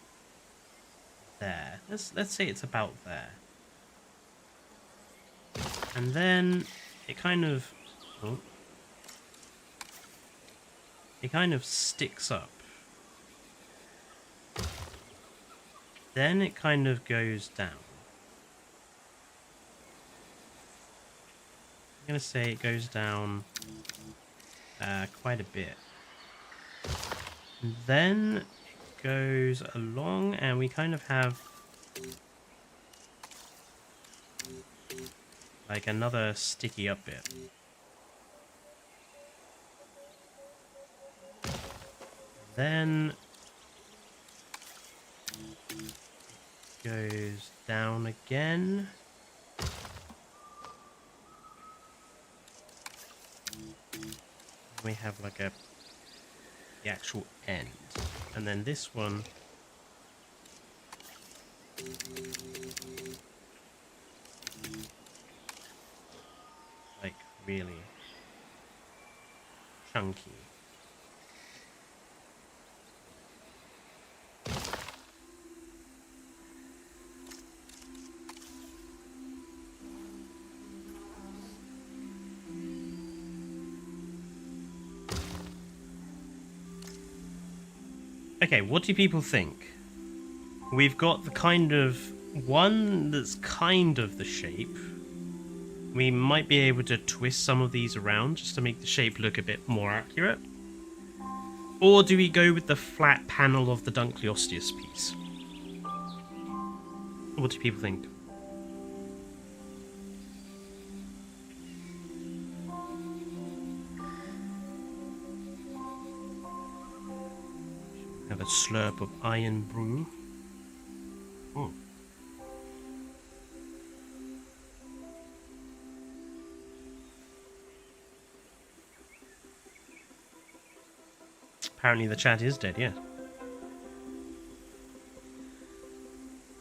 there. Let's say it's about there. And then it kind of sticks up. Then it kind of goes down. I'm going to say it goes down quite a bit. And then it goes along and we kind of have like another sticky up bit. Then it goes down again. We have like the actual end, and then this one like really chunky. Okay, what do people think? We've got the kind of one that's kind of the shape. We might be able to twist some of these around just to make the shape look a bit more accurate. Or do we go with the flat panel of the Dunkleosteus piece? What do people think? Have a slurp of iron brew. Oh. Apparently the chat is dead, yeah.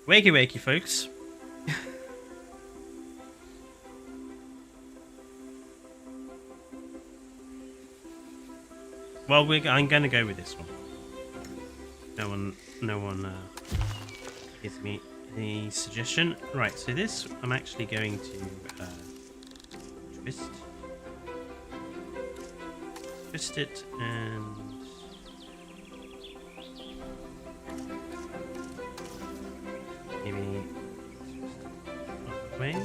Wakey wakey, folks. Well, I'm going to go with this one. No one gives me any suggestion. Right, so this I'm actually going to twist it and maybe up the way.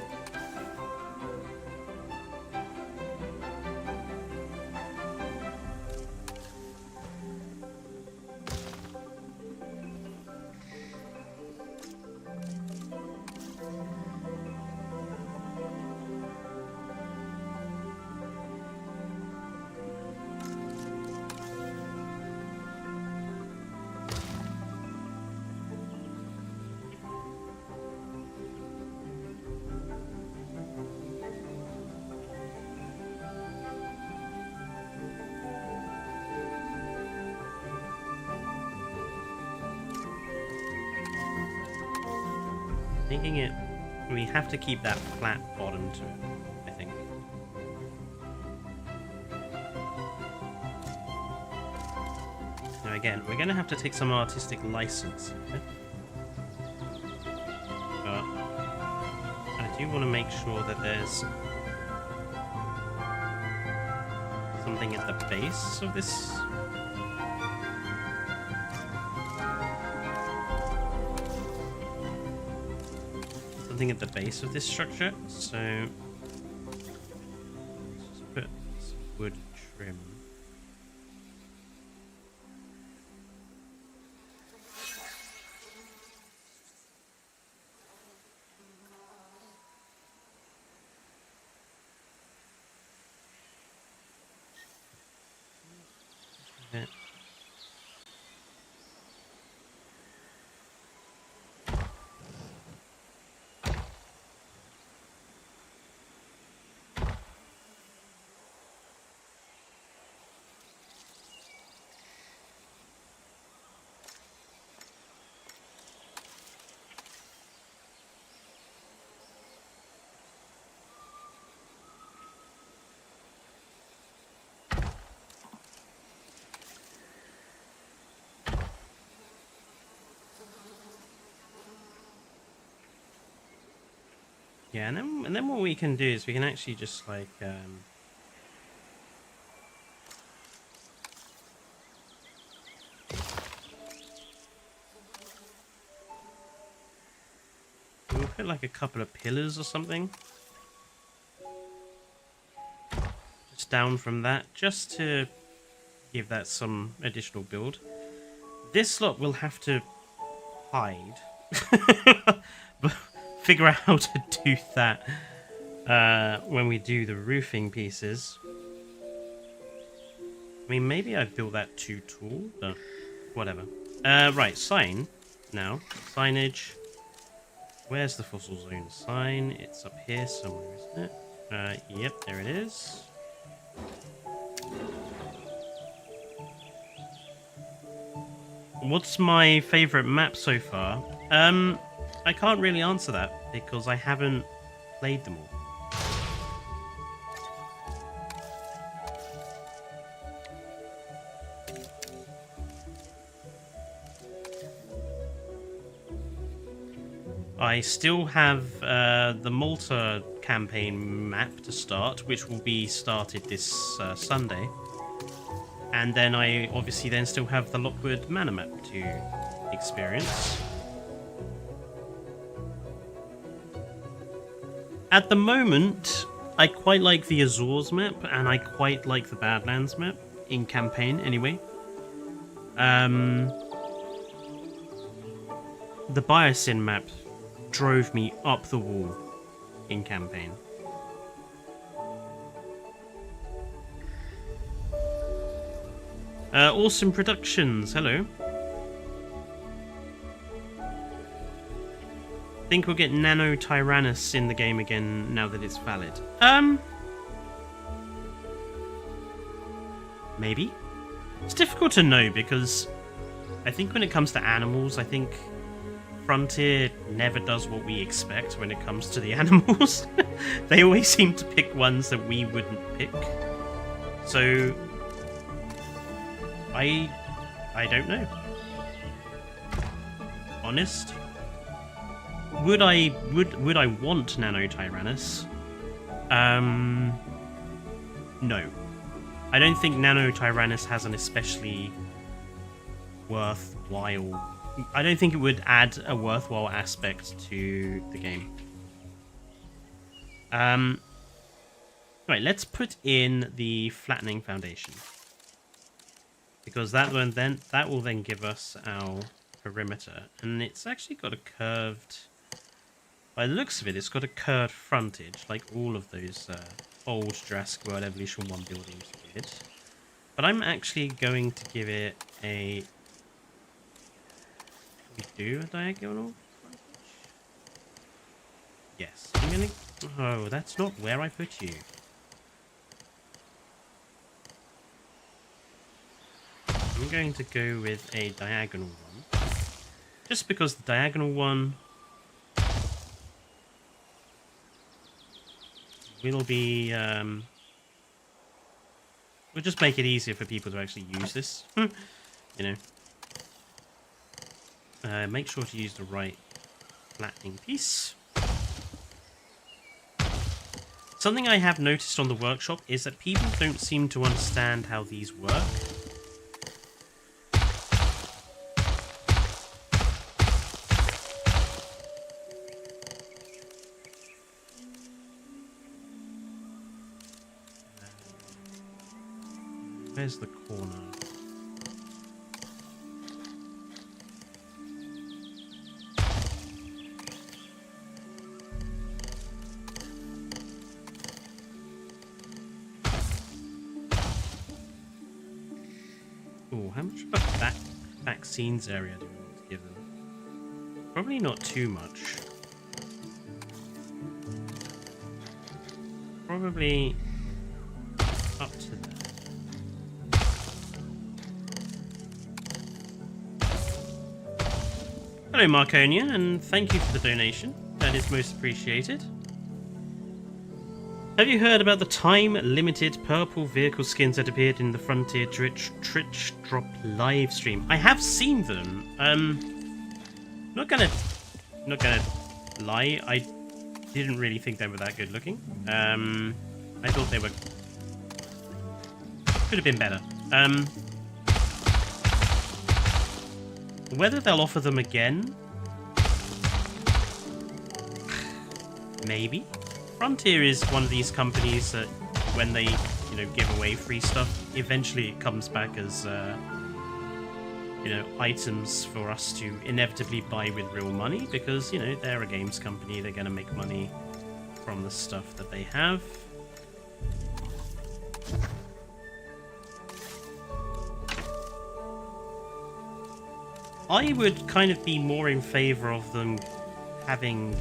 Thinking it, we have to keep that flat bottom to it, I think. Now again, we're going to have to take some artistic license here. But I do want to make sure that there's something at the base of this. Something at the base of this structure, so let's just put some wood trim. Okay. Yeah, and then what we can do is we can actually just like we'll put like a couple of pillars or something just down from that, just to give that some additional build. This slot will have to hide, but figure out how to do that when we do the roofing pieces. I mean, maybe I built that too tall, but whatever. Right, sign now. Signage. Where's the fossil zone sign? It's up here somewhere, isn't it? Yep, there it is. What's my favorite map so far? I can't really answer that because I haven't played them all. I still have the Malta campaign map to start, which will be started this Sunday. And then I obviously then still have the Lockwood Manor map to experience. At the moment, I quite like the Azores map, and I quite like the Badlands map, in campaign anyway. The Biosyn map drove me up the wall in campaign. Awesome Productions, hello. Think we'll get Nano Tyrannus in the game again now that it's valid. Maybe. It's difficult to know because I think when it comes to animals, I think Frontier never does what we expect when it comes to the animals. They always seem to pick ones that we wouldn't pick. So I don't know. Honest. Would I want Nano Tyrannus? No. I don't think Nano Tyrannus has an especially worthwhile. I don't think it would add a worthwhile aspect to the game. Right, let's put in the flattening foundation, because that will then give us our perimeter, and it's actually got a curved. By the looks of it, it's got a curved frontage, like all of those old Jurassic World Evolution 1 buildings did. But I'm actually going to give it a. We do a diagonal frontage? Yes. I'm gonna. Oh, that's not where I put you. I'm going to go with a diagonal one. Just because the diagonal one will be, we'll just make it easier for people to actually use this. You know. Make sure to use the right flattening piece. Something I have noticed on the workshop is that people don't seem to understand how these work. Where's the corner? Oh, how much of a vaccines area do we want to give them? Probably not too much. Probably up to there. Hello, Marconia, and thank you for the donation. That is most appreciated. Have you heard about the time-limited purple vehicle skins that appeared in the Frontier Twitch Drop live stream? I have seen them. Not gonna lie. Didn't really think they were that good looking. I thought they were... Could have been better. Whether they'll offer them again... Maybe. Frontier is one of these companies that when they, give away free stuff, eventually it comes back as, items for us to inevitably buy with real money because, they're a games company. They're going to make money from the stuff that they have. I would kind of be more in favor of them having,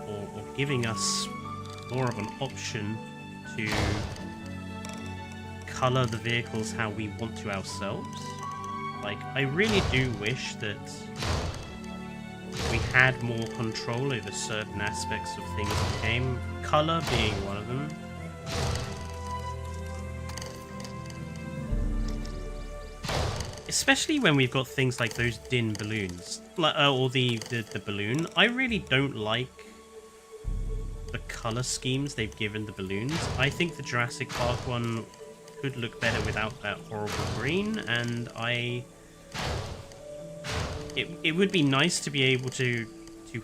or giving us more of an option to color the vehicles how we want to ourselves. Like, I really do wish that we had more control over certain aspects of things in the game, color being one of them. Especially when we've got things like those din balloons, or the balloon. I really don't like the color schemes they've given the balloons. I think the Jurassic Park one could look better without that horrible green, and it would be nice to be able to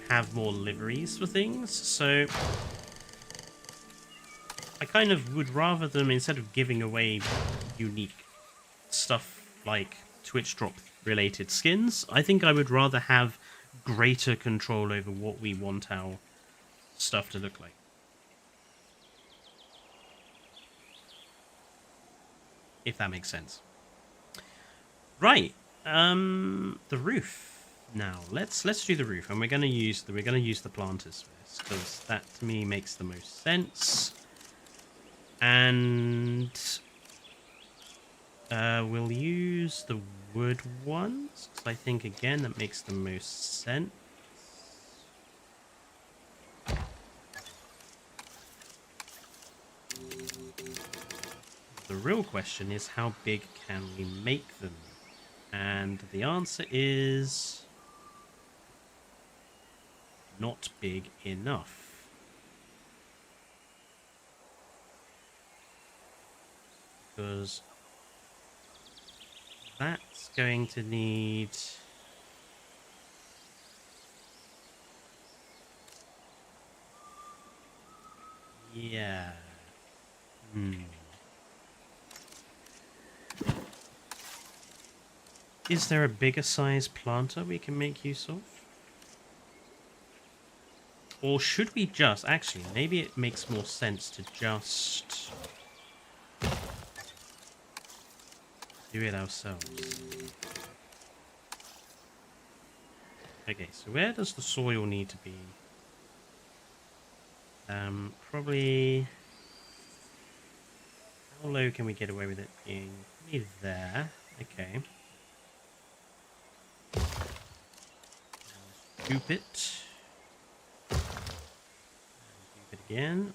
have more liveries for things. So I kind of would rather them, instead of giving away unique stuff like Twitch drop related skins, I think I would rather have greater control over what we want our stuff to look like. If that makes sense. Right. The roof. Now let's do the roof, and we're gonna use the planters first, because that to me makes the most sense. And we'll use the wood ones, because I think, again, that makes the most sense. The real question is, how big can we make them? And the answer is not big enough. Because that's going to need... Yeah. Is there a bigger size planter we can make use of? Or should we just... Actually, maybe it makes more sense to just do it ourselves. Okay, so where does the soil need to be? Probably... How low can we get away with it being? Probably there. Okay. Scoop it. Scoop it again.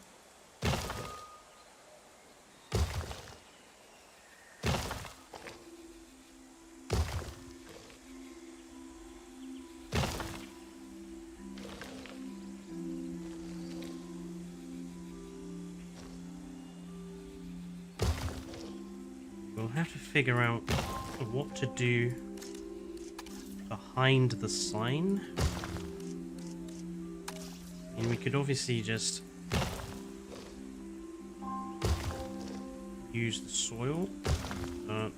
We'll have to figure out what to do behind the sign. And we could obviously just use the soil, but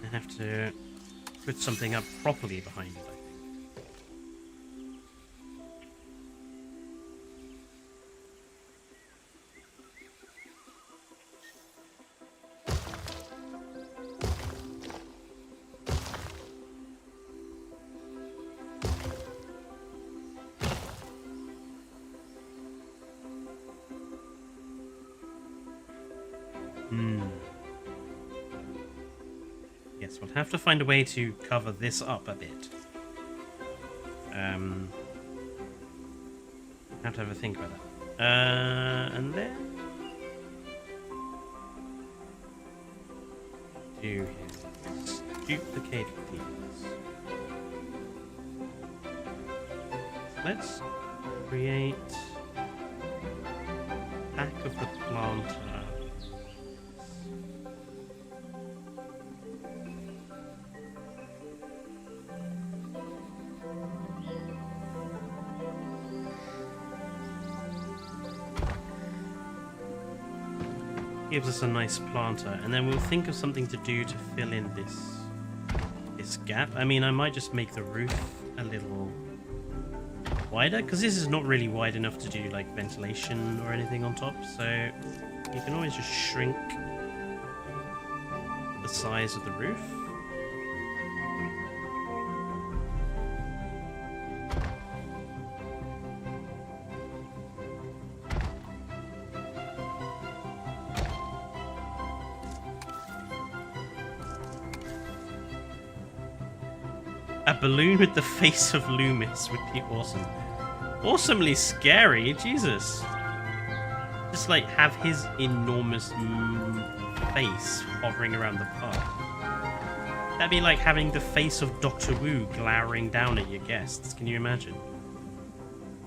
I have to put something up properly behind it, I think. Yes, we'll have to find a way to cover this up a bit. Have to have a think about that. And then do here. Let's duplicate these. Let's create back of the planter. Gives us a nice planter, and then we'll think of something to do to fill in this gap. I mean, I might just make the roof a little wider, because this is not really wide enough to do like ventilation or anything on top, so you can always just shrink the size of the roof. A balloon with the face of Loomis would be awesome. Awesomely scary, Jesus. Just like have his enormous face hovering around the park. That'd be like having the face of Dr. Wu glowering down at your guests. Can you imagine?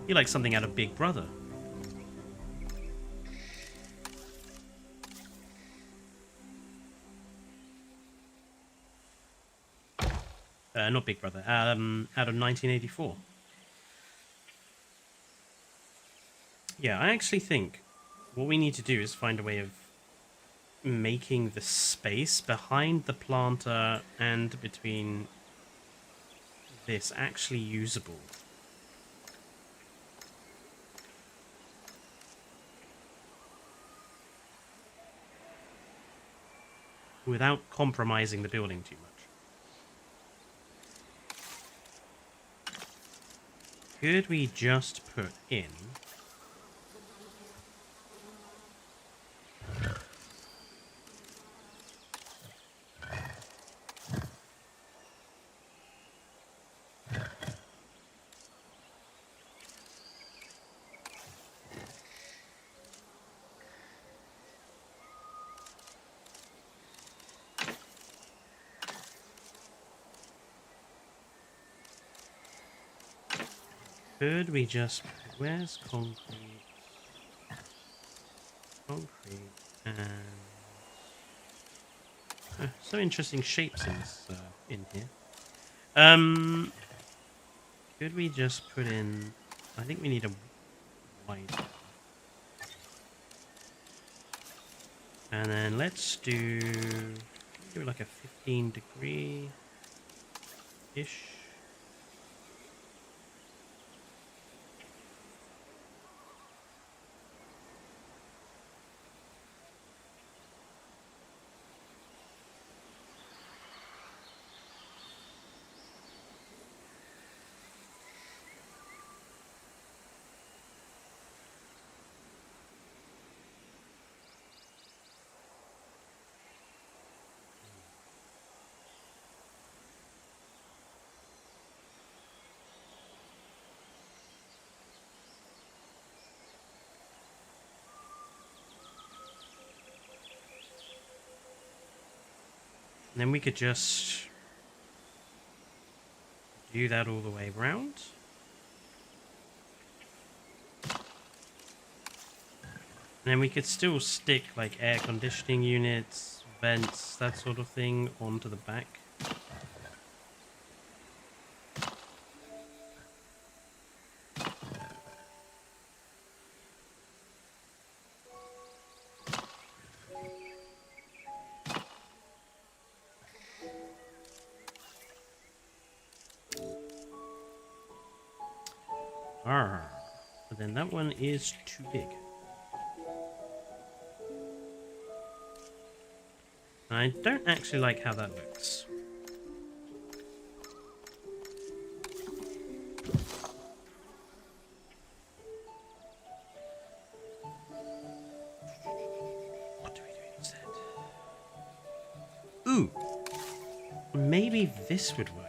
Be like something out of Big Brother. Not Big Brother, out of 1984. Yeah, I actually think what we need to do is find a way of making the space behind the planter and between this actually usable. Without compromising the building too much. Could we just put in Could we just... Where's concrete? Concrete and... some interesting shapes in this, in here. Could we just put in... I think we need a wide... And then let's do like a 15-degree-ish. And then we could just do that all the way around. And then we could still stick like air conditioning units, vents, that sort of thing onto the back. But then that one is too big. I don't actually like how that looks. What do we do instead? Ooh! Maybe this would work.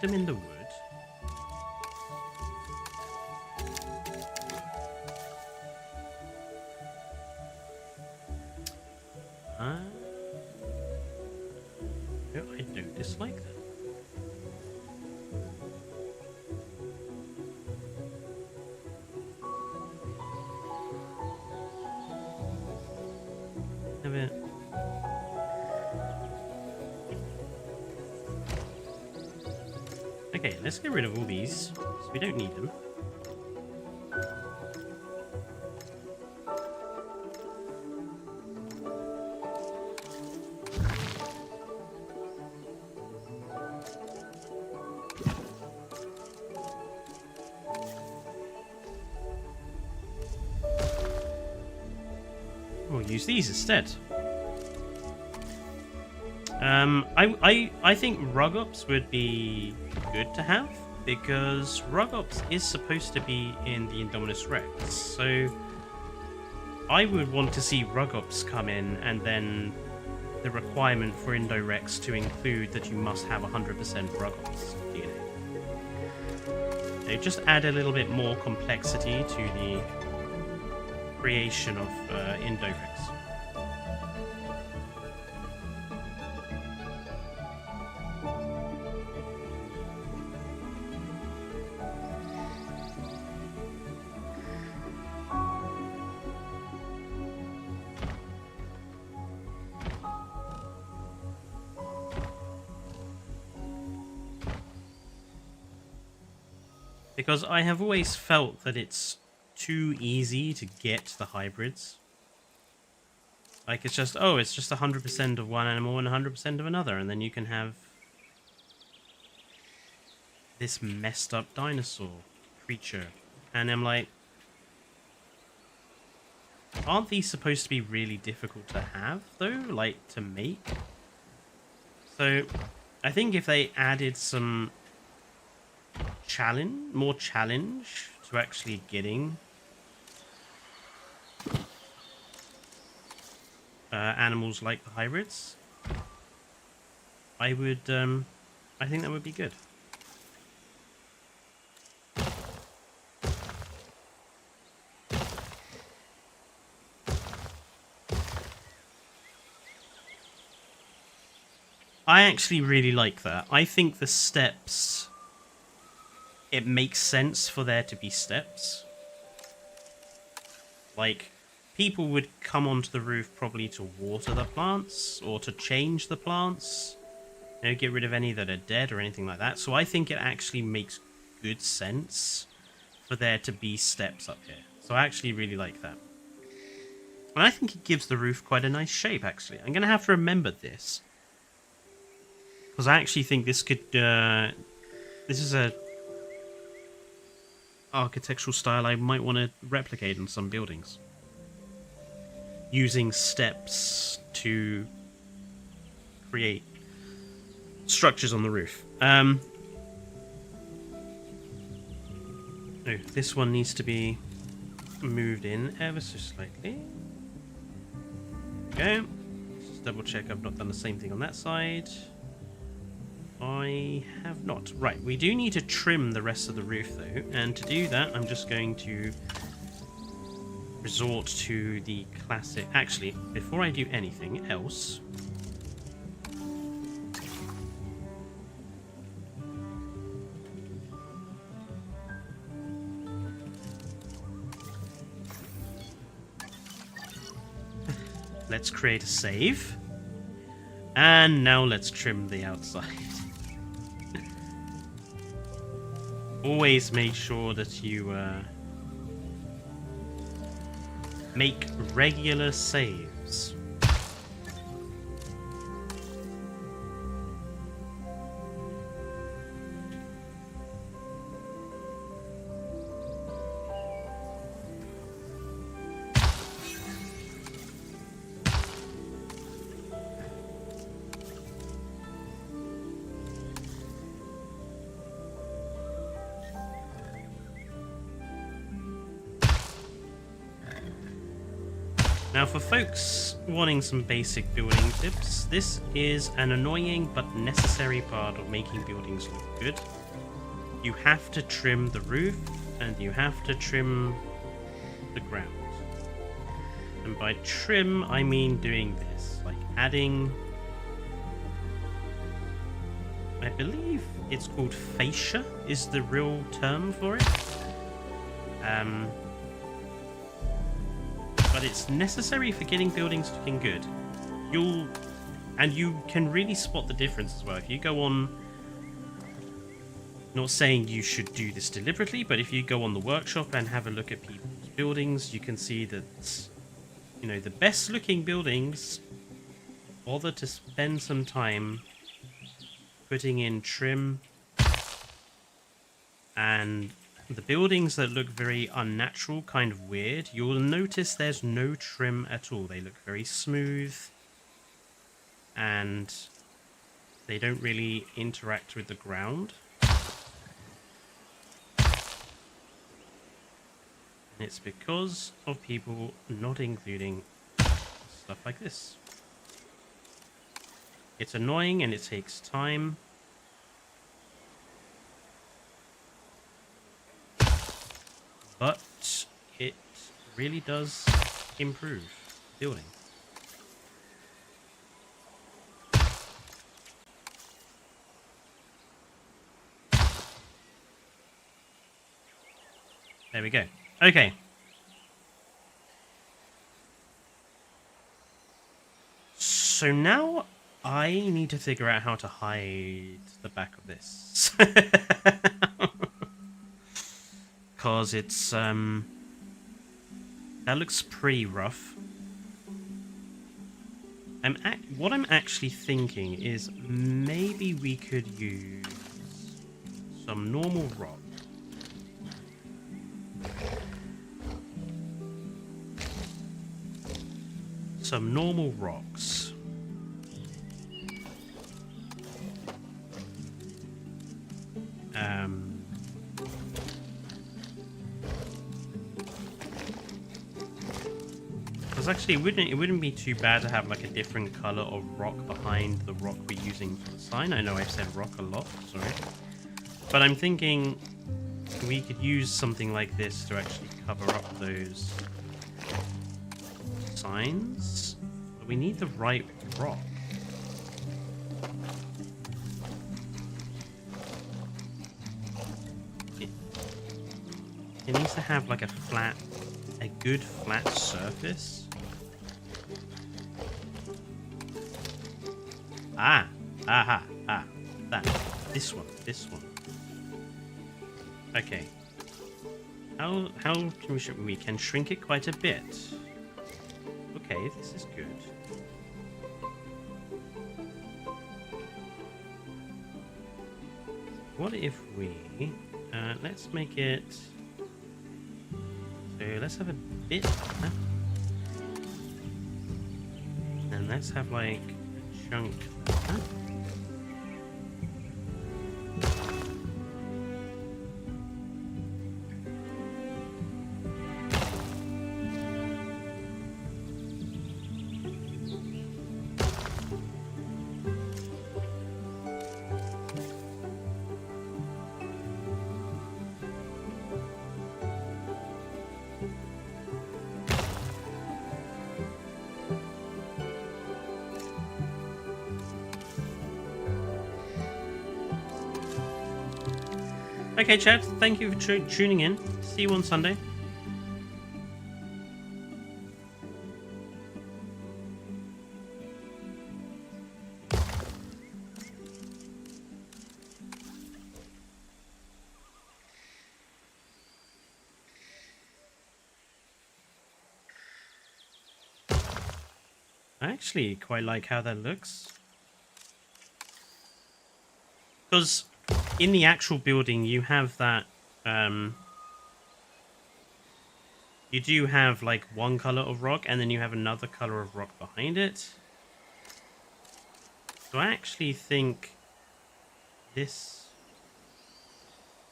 them in the wood. No, I don't dislike that. Have it. Okay, let's get rid of all these, because we don't need them. We'll use these instead. I think Rugops would be good to have, because Rugops is supposed to be in the Indominus Rex, so I would want to see Rugops come in, and then the requirement for Indorex to include that you must have 100% Rugops DNA. They just add a little bit more complexity to the creation of Indorex. Because I have always felt that it's too easy to get the hybrids. Like, it's just 100% of one animal and 100% of another, and then you can have this messed up dinosaur creature. And I'm like, aren't these supposed to be really difficult to have, though? Like, to make? So, I think if they added some more challenge to actually getting animals like the hybrids, I think that would be good. I actually really like that. I think the steps, it makes sense for there to be steps. Like, people would come onto the roof probably to water the plants or to change the plants, you know, get rid of any that are dead or anything like that. So I think it actually makes good sense for there to be steps up here. So I actually really like that. And I think it gives the roof quite a nice shape, actually. I'm going to have to remember this, because I actually think this could... this is a architectural style I might want to replicate in some buildings, using steps to create structures on the roof. No, this one needs to be moved in ever so slightly. Okay, just double check I've not done the same thing on that side. I have not. Right, we do need to trim the rest of the roof though, and to do that I'm just going to resort to the classic... Actually, before I do anything else, let's create a save, and now let's trim the outside. Always make sure that you make regular saves. Now for folks wanting some basic building tips, this is an annoying but necessary part of making buildings look good. You have to trim the roof and you have to trim the ground. And by trim, I mean doing this, like adding, I believe it's called fascia is the real term for it. But it's necessary for getting buildings looking good. You can really spot the difference as well. If you go on, not saying you should do this deliberately, but if you go on the workshop and have a look at people's buildings, you can see that, you know, the best looking buildings bother to spend some time putting in trim, and the buildings that look very unnatural, kind of weird, you'll notice there's no trim at all. They look very smooth and they don't really interact with the ground. And it's because of people not including stuff like this. It's annoying and it takes time. But it really does improve building. There we go. Okay. So now I need to figure out how to hide the back of this. Because it's, that looks pretty rough. What I'm actually thinking is maybe we could use some normal rock. Some normal rocks. Because actually it wouldn't be too bad to have like a different color of rock behind the rock we're using for the sign. I know I've said rock a lot, sorry. But I'm thinking we could use something like this to actually cover up those signs. But we need the right rock. It needs to have like a good flat surface. This one. Okay. How can we can shrink it quite a bit. Okay, this is good. What if we let's make it, so let's have a bit, and let's have like a chunk. Okay, Chad, thank you for tuning in. See you on Sunday. I actually quite like how that looks. Because in the actual building, you have that, you do have like one color of rock and then you have another color of rock behind it. So I actually think this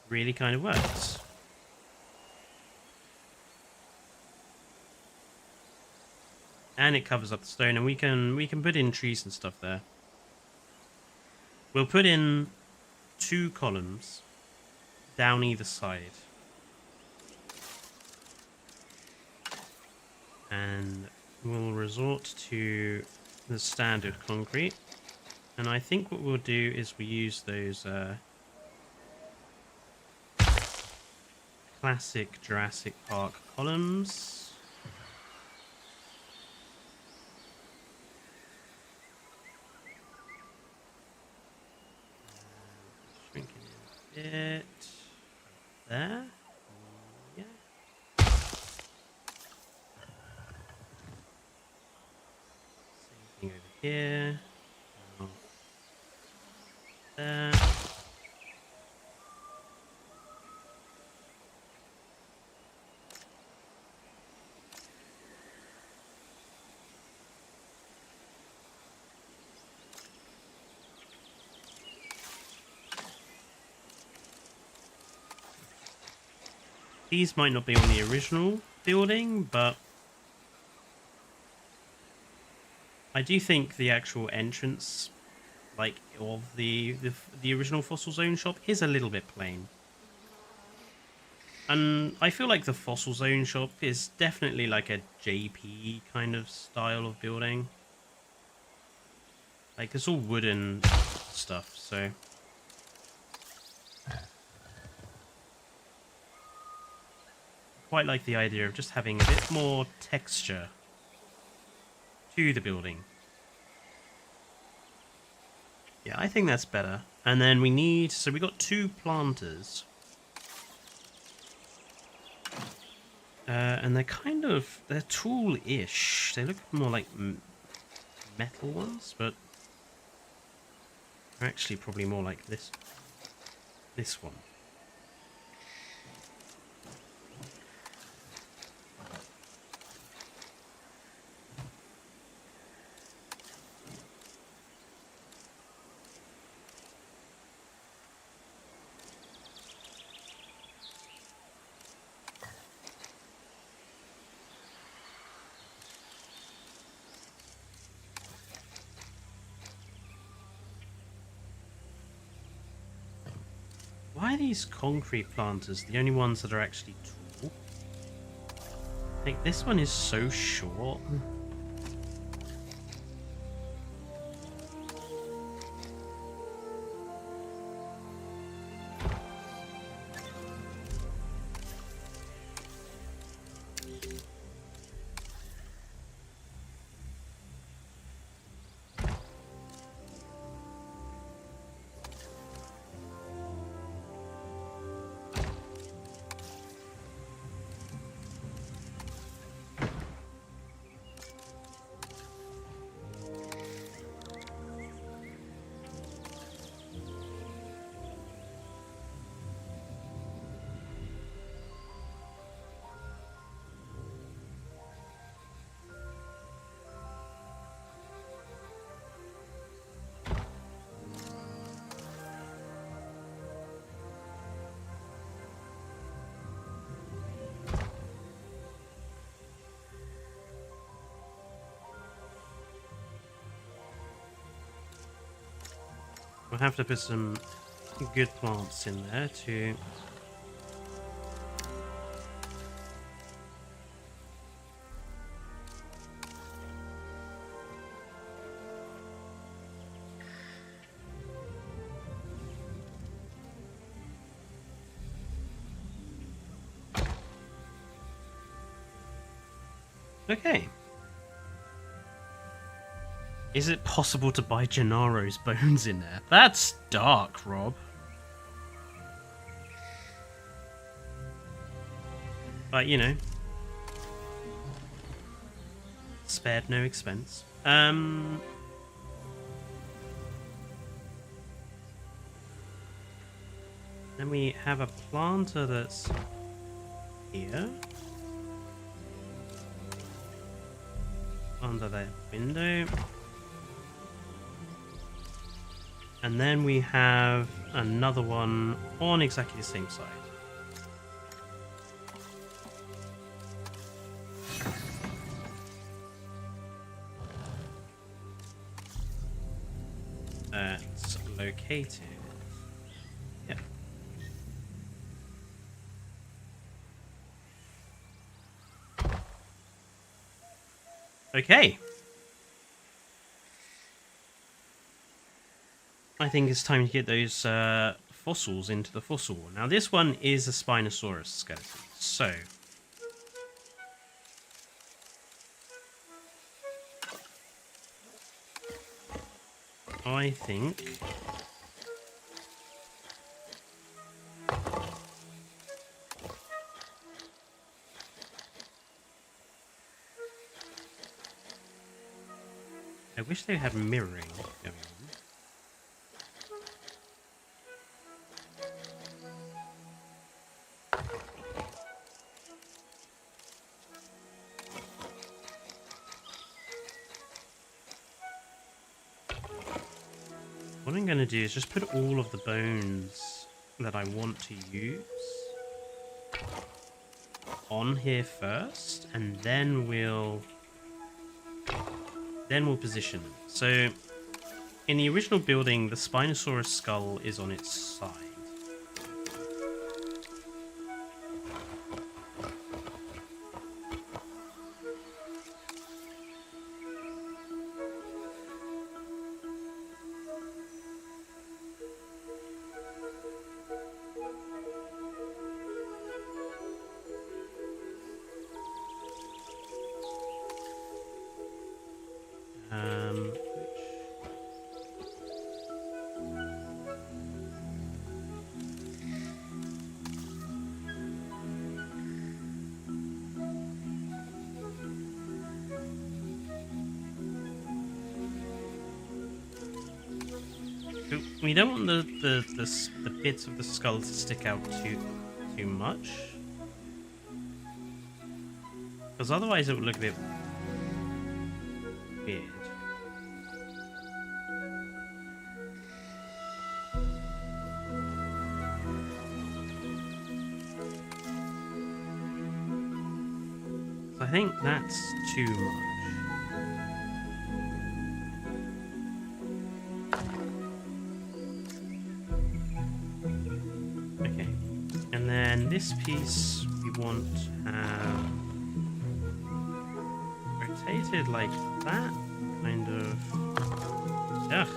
really kind of works. and it covers up the stone, and we can put in trees and stuff there. We'll put in 2 columns down either side. And we'll resort to the standard concrete. And I think what we'll do is we use those classic Jurassic Park columns. Shrinking it a bit. There. Yeah. Same thing over here. There. These might not be on the original building, but I do think the actual entrance, like, of the original Fossil Zone shop is a little bit plain. And I feel like the Fossil Zone shop is definitely like a JP kind of style of building. Like, it's all wooden stuff, so... quite like the idea of just having a bit more texture to the building. Yeah, I think that's better. And then we need... so we got 2 planters. And they're kind of... they're tool-ish. They look more like metal ones, but... they're actually probably more like this one. Why are these concrete planters the only ones that are actually tall? Like, this one is so short. We'll have to put some good plants in there to... Okay. Is it possible to buy Gennaro's bones in there? That's dark, Rob. But, you know. Spared no expense. Then we have a planter that's here. Under that window. And then we have another one on exactly the same side. located. Yep. Okay. I think it's time to get those fossils into the fossil wall. Now this one is a Spinosaurus skeleton, so I think I wish they had mirroring going on. What I'm going to do is just put all of the bones that I want to use on here first, and then we'll position them. So in the original building, the Spinosaurus skull is on its side. We don't want the bits of the skull to stick out too much, because otherwise it would look a bit weird. So I think that's too much. And this piece we want to have rotated like that, kind of. Ugh.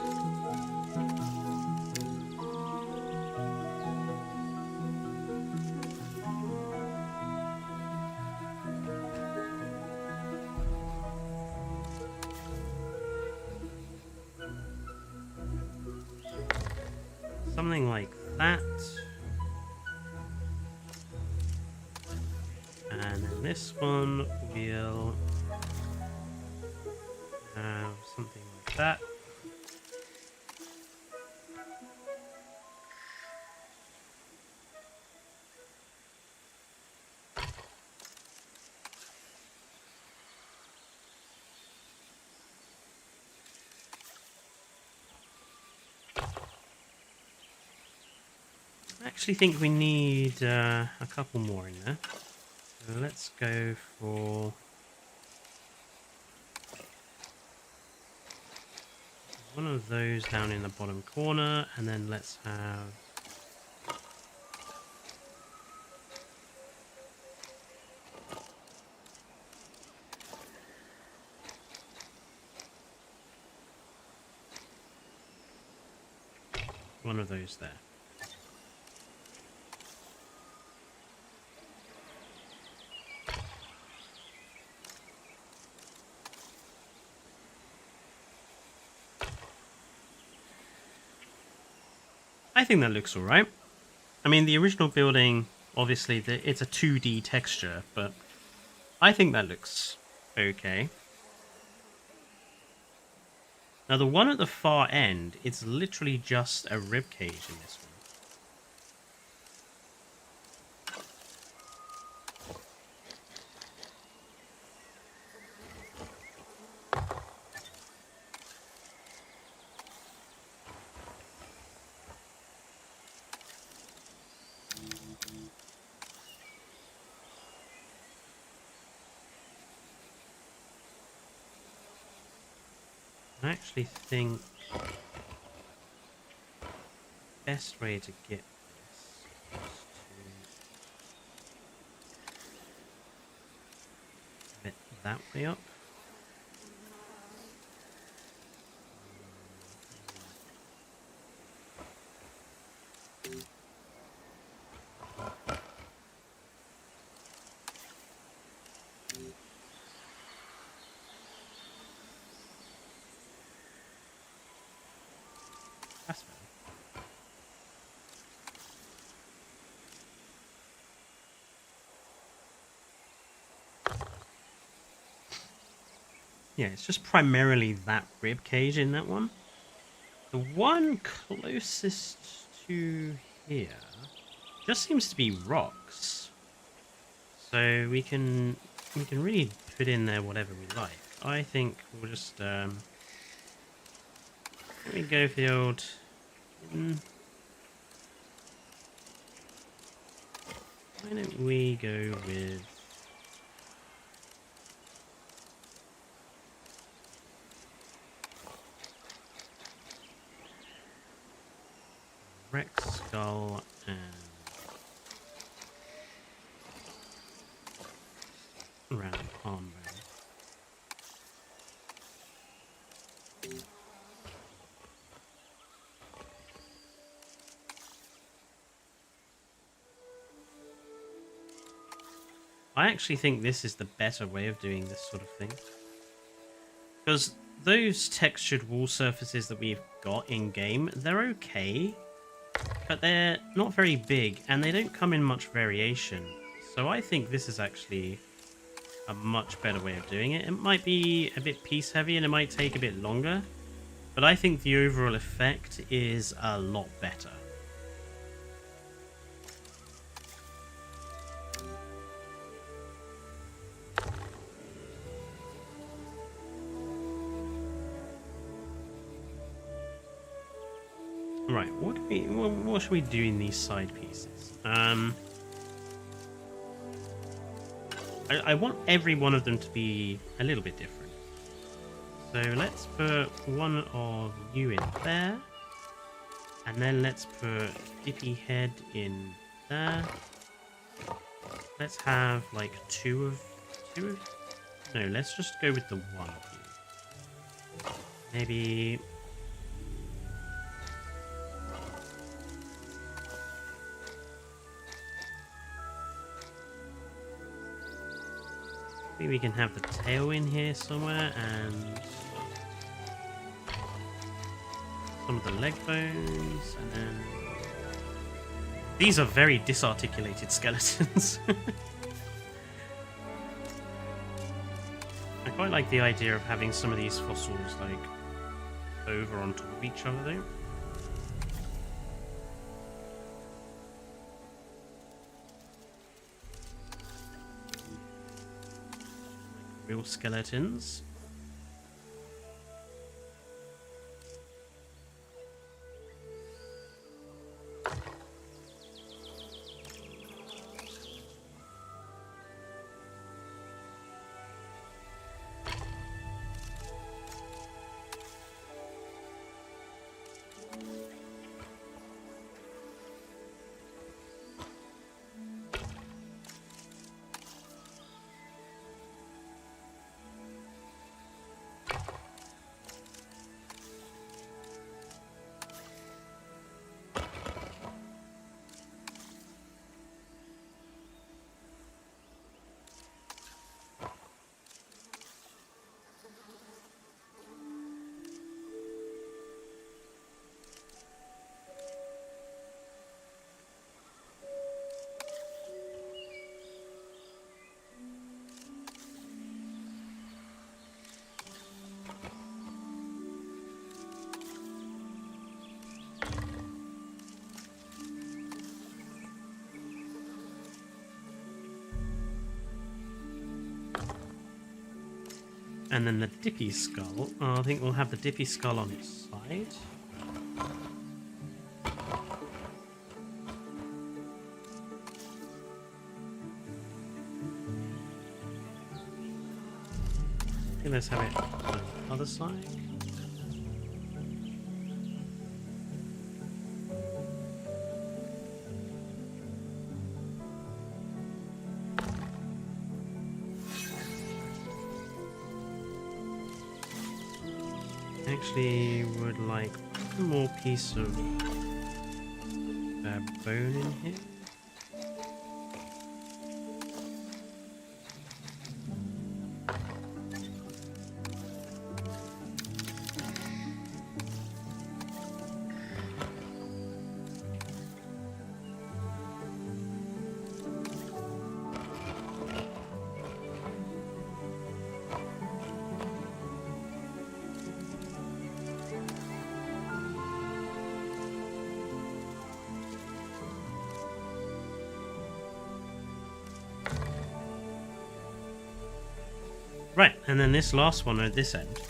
Something like that. And then this one will have something like that. I actually think we need a couple more in there. So let's go for one of those down in the bottom corner, and then let's have one of those there. I think that looks alright. I mean, the original building, obviously, it's a 2D texture, but I think that looks okay. Now, the one at the far end, it's literally just a ribcage in this one. I actually think best way to get this is to have it that way up. That's better. Yeah, it's just primarily that rib cage in that one. The one closest to here just seems to be rocks. So we can really put in there whatever we like. I think we'll just let me go for the old why don't we go with Rex skull and round palm bone. I actually think this is the better way of doing this sort of thing. Because those textured wall surfaces that we've got in-game, they're okay, but they're not very big, and they don't come in much variation. So I think this is actually a much better way of doing it. It might be a bit piece-heavy, and it might take a bit longer, but I think the overall effect is a lot better. Right, what should we do in these side pieces? I want every one of them to be a little bit different. So let's put one of you in there, and then let's put Dippy Head in there. Let's have like two of. No, let's just go with the one of you. Maybe. Maybe we can have the tail in here somewhere, and some of the leg bones, and then these are very disarticulated skeletons. I quite like the idea of having some of these fossils like over on top of each other though. Real skeletons. And then the Dippy skull. Oh, I think we'll have the Dippy skull on its side. Okay, let's have it on the other side. Actually, would like one more piece of bone in here. Right, and then this last one at this end.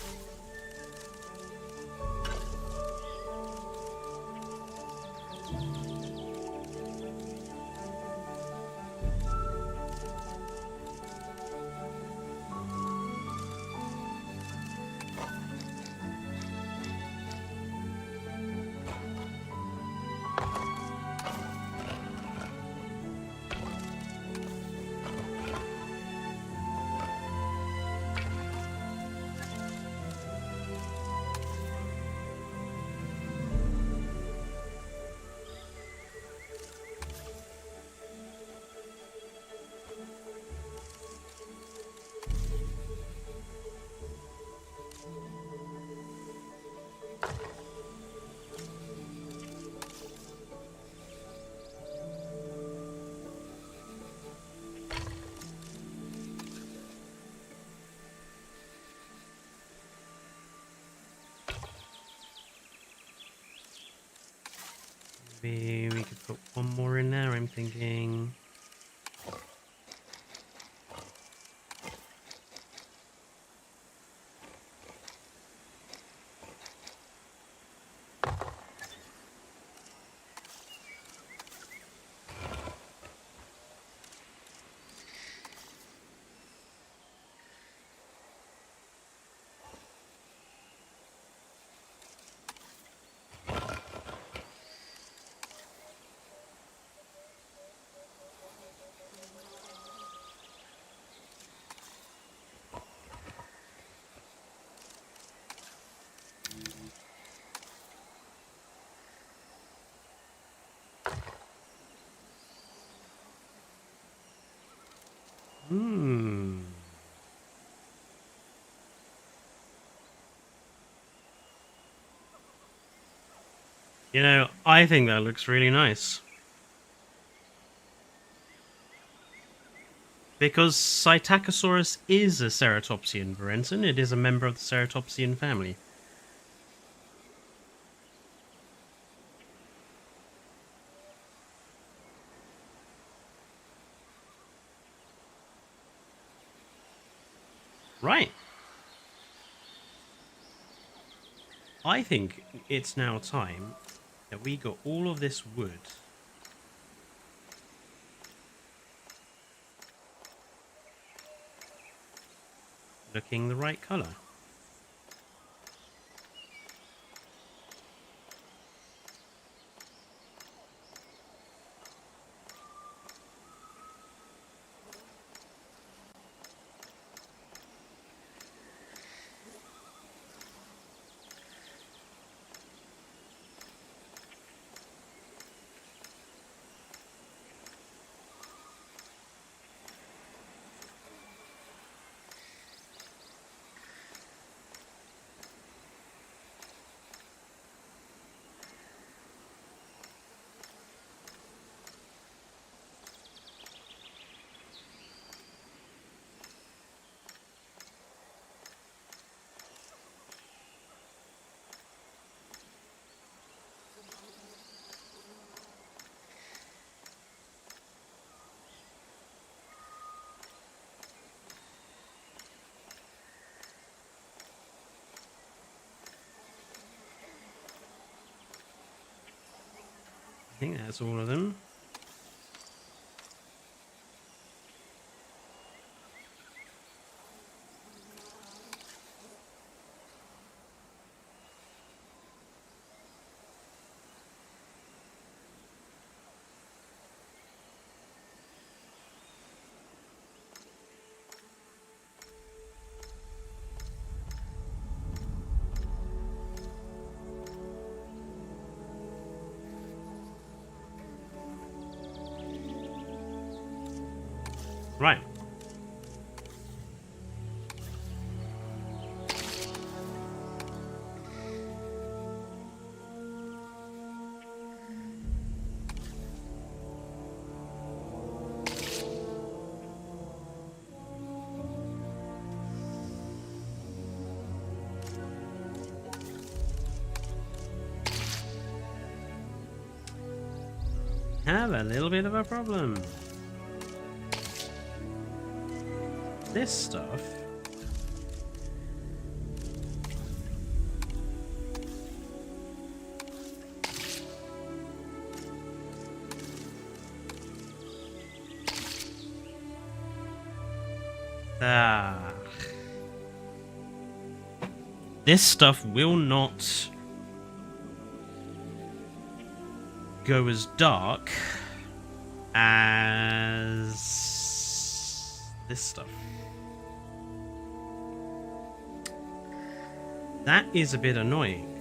Maybe we could put one more in there, I'm thinking. Hmm. You know, I think that looks really nice. Because Psittacosaurus is a ceratopsian, Varenton. It is a member of the ceratopsian family. Right. I think it's now time that we got all of this wood looking the right color. I think that's all of them. Right. Have a little bit of a problem. This stuff this stuff will not go as dark as this stuff. That is a bit annoying.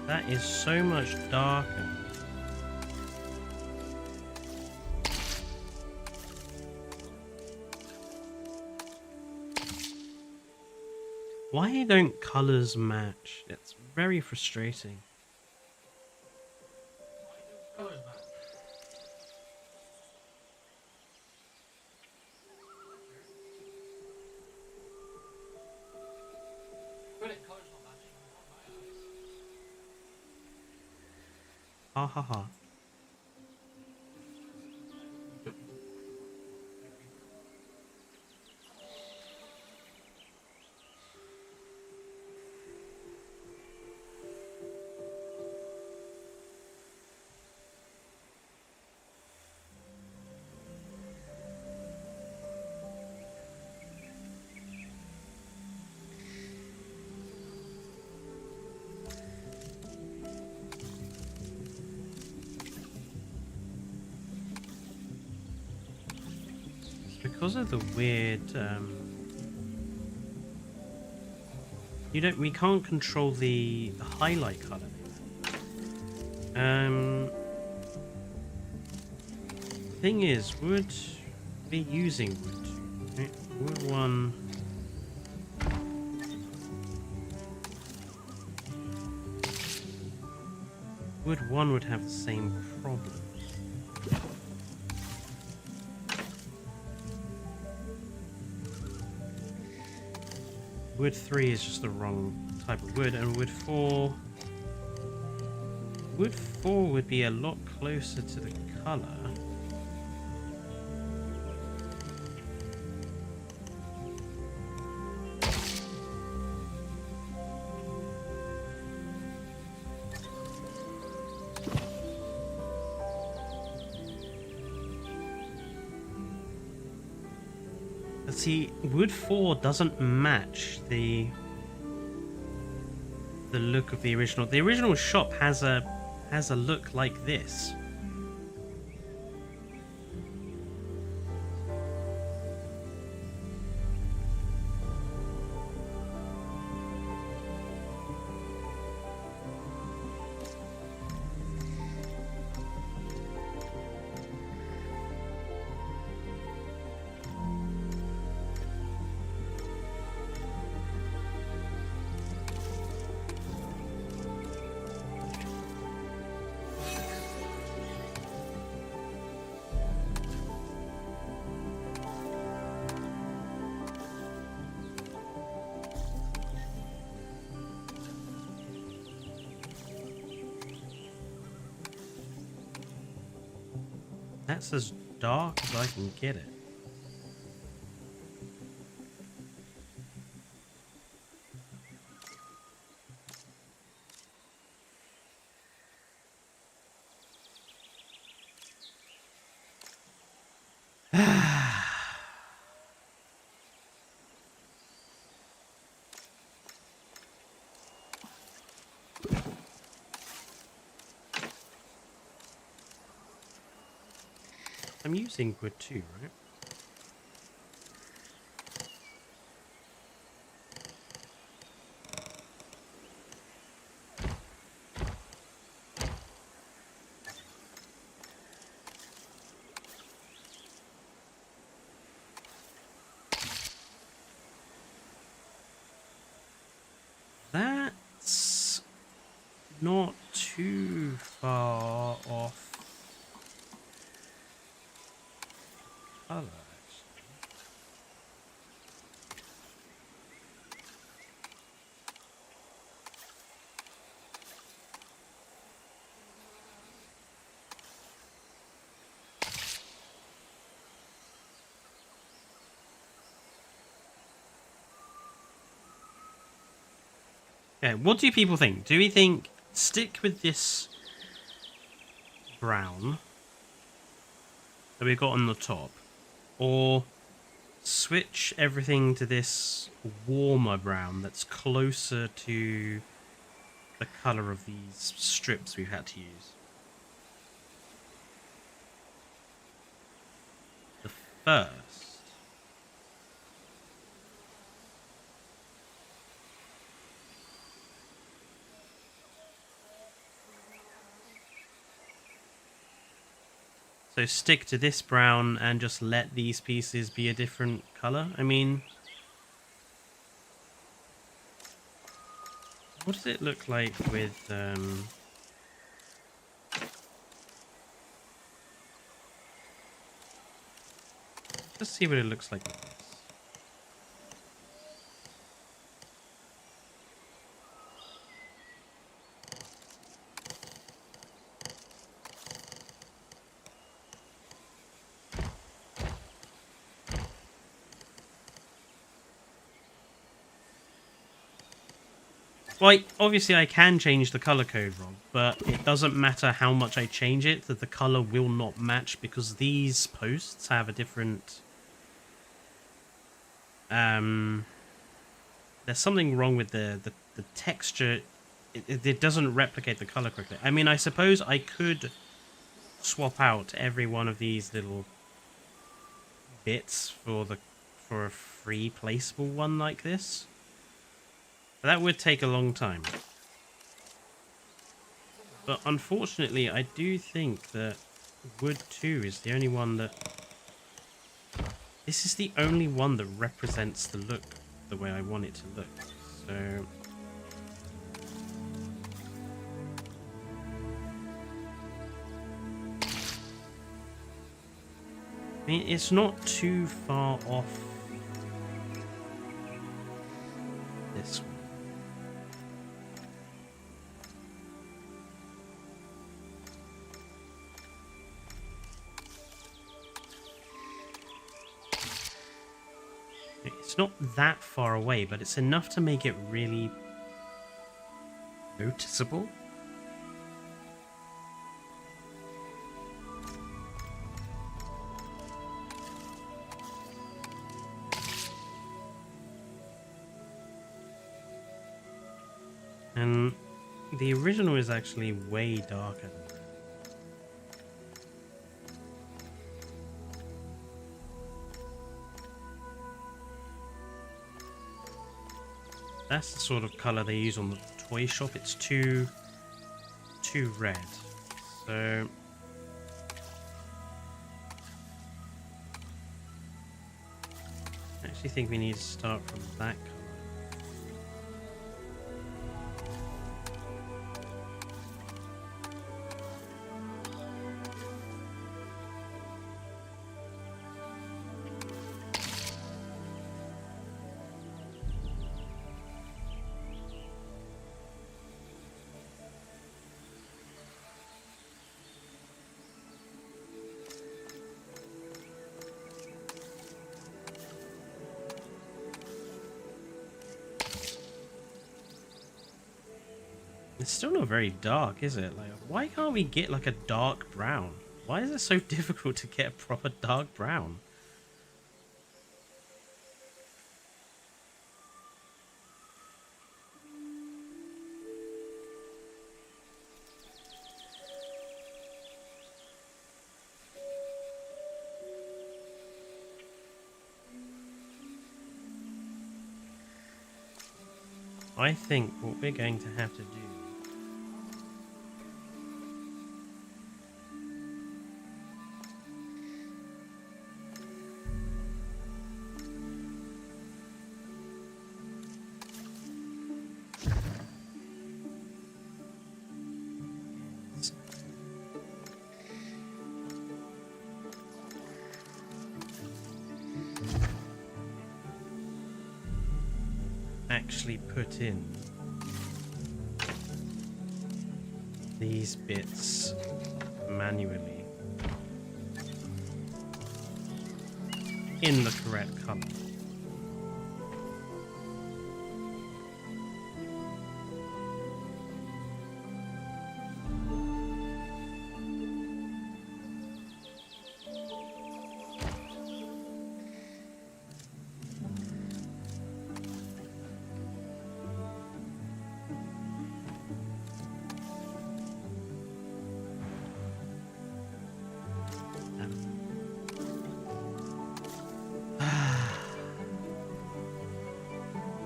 That is so much darker. Why don't colors match? It's very frustrating. Colours match. Credit colours not matching. Ha ha ha. Because of the weird, we can't control the highlight color. Thing is, would be using wood. Right? Wood one. Wood one would have the same problem. Wood 3 is just the wrong type of wood, and wood 4 would be a lot closer to the color. See, wood 4 doesn't match the look of the original. The original shop has a look like this. That's as dark as I can get it. I'm using wood too, right? That's not too far off color, actually. Okay, what do people think? Do we think stick with this brown that we've got on the top, or switch everything to this warmer brown that's closer to the color of these strips we've had to use? The first. So stick to this brown and just let these pieces be a different color? I mean, what does it look like with let's see what it looks like with this. Well, obviously I can change the color code, Rob, but it doesn't matter how much I change it, that the color will not match because these posts have a different... there's something wrong with the texture. It doesn't replicate the color correctly. I mean, I suppose I could swap out every one of these little bits for a free placeable one like this. But that would take a long time. But unfortunately, I do think that wood 2 is the only one that... This is the only one that represents the look the way I want it to look. So... I mean, it's not too far off this one. It's not that far away, but it's enough to make it really noticeable. And the original is actually way darker than that. That's the sort of color they use on the toy shop. It's too red. So I actually think we need to start from that color. It's still not very dark, is it? Like, why can't we get like a dark brown? Why is it so difficult to get a proper dark brown? I think what we're going to have to do is actually put in these bits manually in the correct color.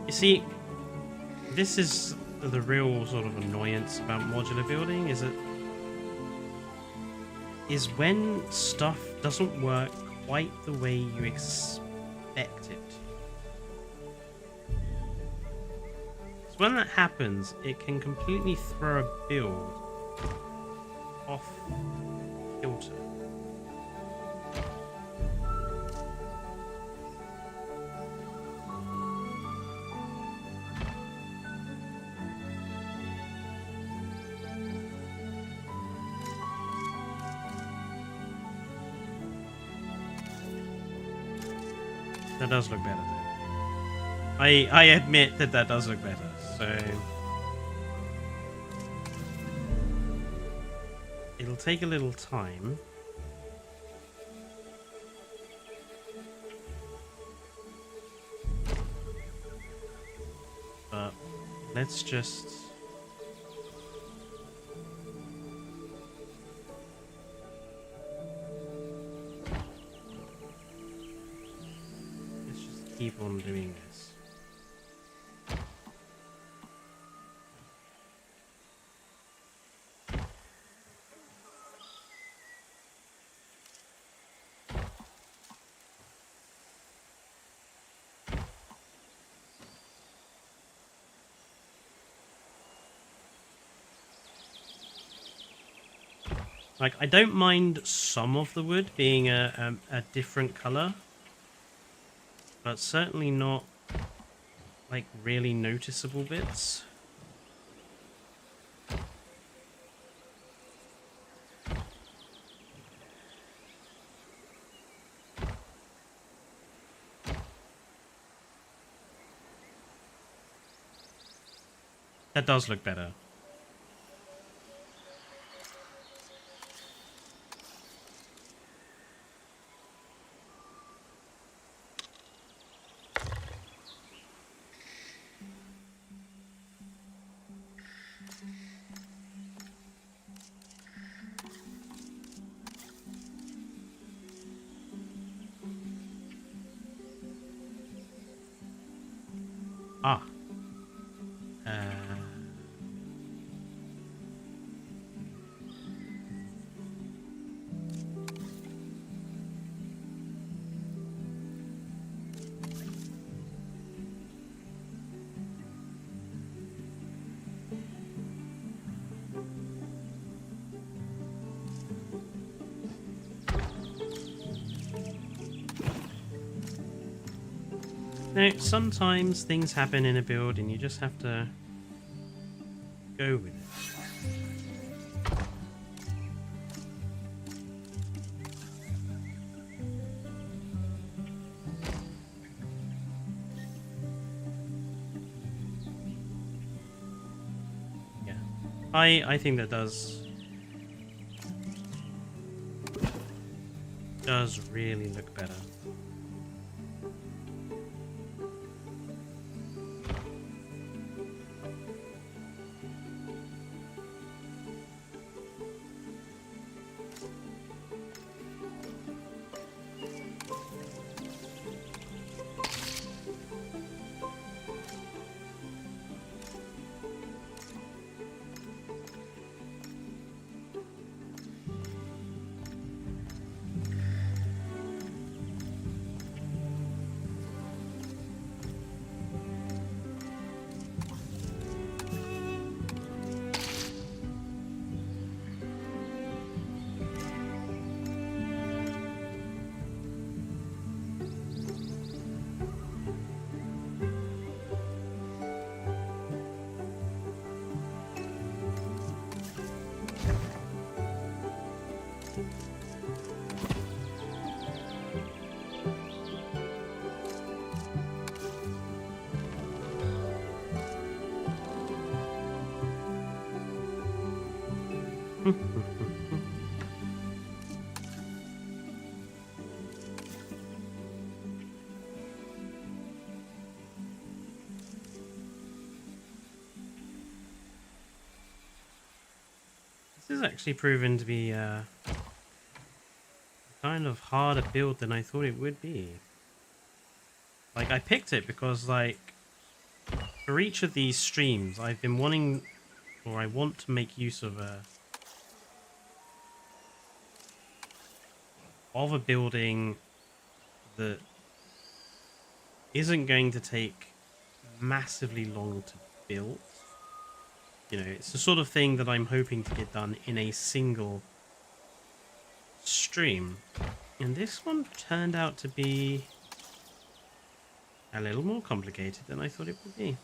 You see, this is the real sort of annoyance about modular building, is when stuff doesn't work quite the way you expect it. So when that happens, it can completely throw a build off kilter. That does look better, though. I admit that does look better, so... It'll take a little time. But let's just... keep on doing this. Like, I don't mind some of the wood being a different color, but certainly not, like, really noticeable bits. That does look better. Ah. Now, sometimes things happen in a build and you just have to go with it. Yeah. I think that does really look better. This is actually proven to be kind of harder build than I thought it would be. Like, I picked it because, like, for each of these streams, I've been wanting, or I want to make use of a building that isn't going to take massively long to build. You know, it's the sort of thing that I'm hoping to get done in a single stream. And this one turned out to be a little more complicated than I thought it would be.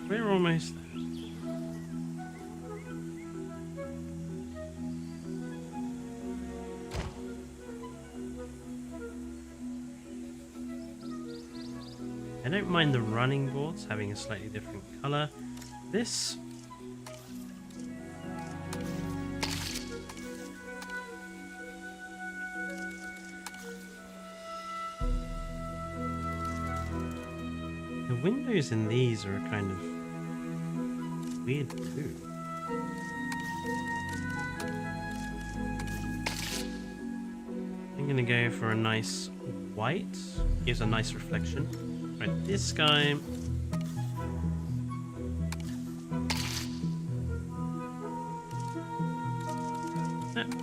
We're almost there. I don't mind the running boards having a slightly different color. This the windows in these are kind of weird too. I'm gonna go for a nice white. Gives a nice reflection. Right, this guy.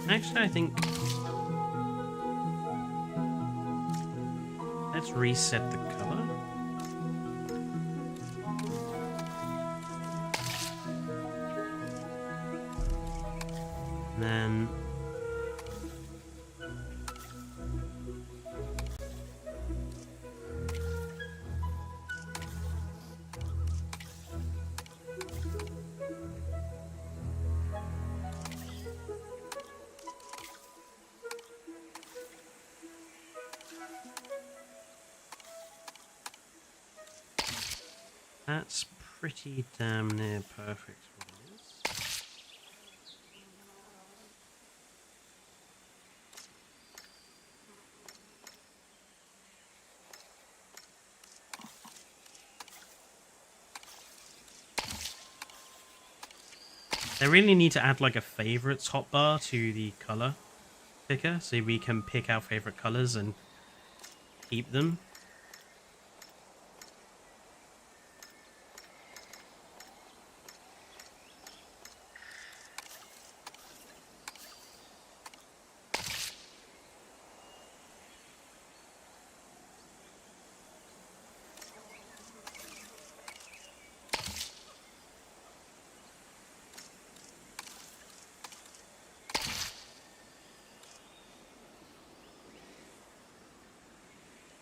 Actually, I think Let's reset the color. And then that's pretty damn near perfect what it is. I really need to add like a favorites hotbar to the color picker so we can pick our favorite colors and keep them.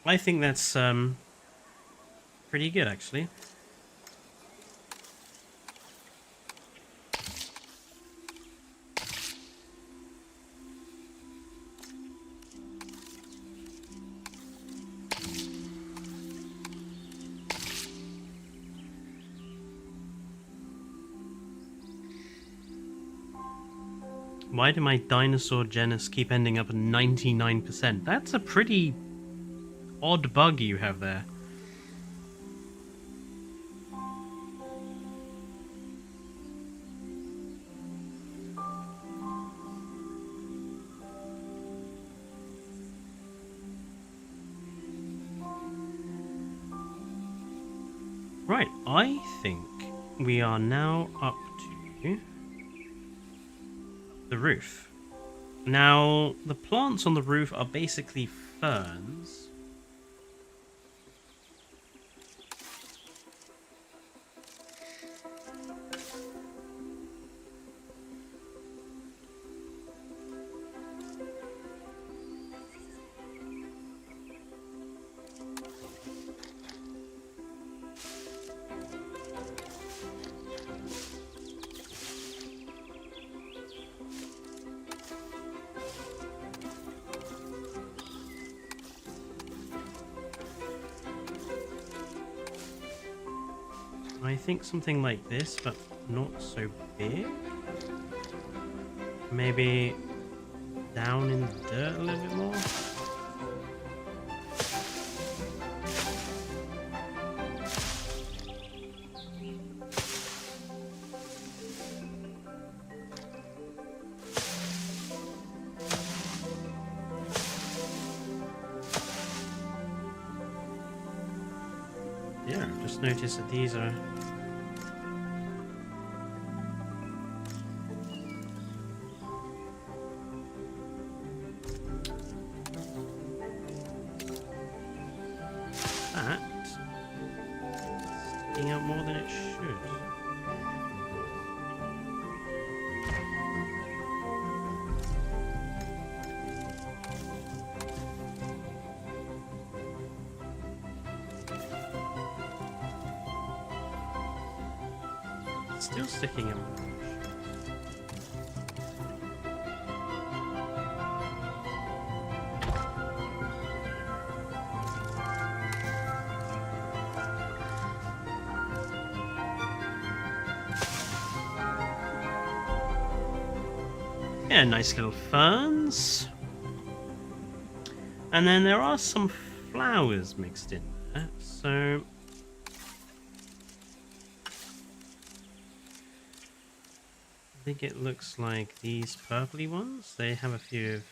I think that's pretty good, actually. Why do my dinosaur genus keep ending up at 99%? That's a pretty odd bug you have there. Right, I think we are now up to the roof. Now, the plants on the roof are basically ferns. I think something like this, but not so big. Maybe down in the dirt a little bit more. Yeah, I've just noticed that these are sticking out more than it should. Still sticking out. Yeah, nice little ferns. And then there are some flowers mixed in there, so I think it looks like these purpley ones. They have a few of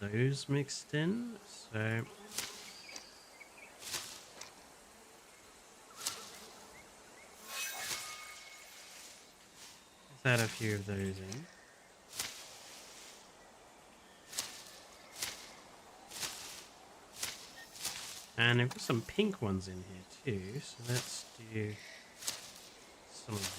those mixed in, so add a few of those in. And I've got some pink ones in here too, so let's do some of those.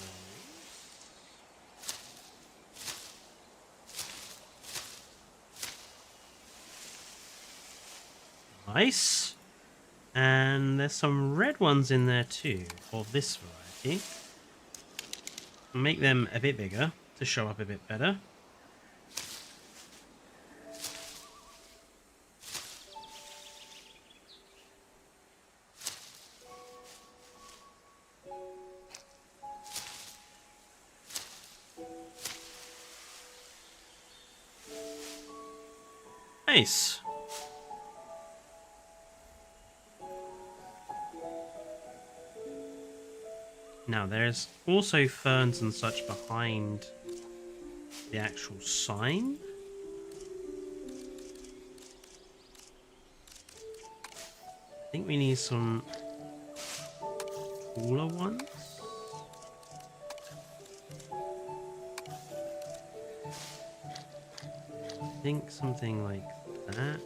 Nice. And there's some red ones in there too, of this variety. Make them a bit bigger to show up a bit better. Nice. Now there's also ferns and such behind the actual sign. I think we need some cooler ones. I think something like that.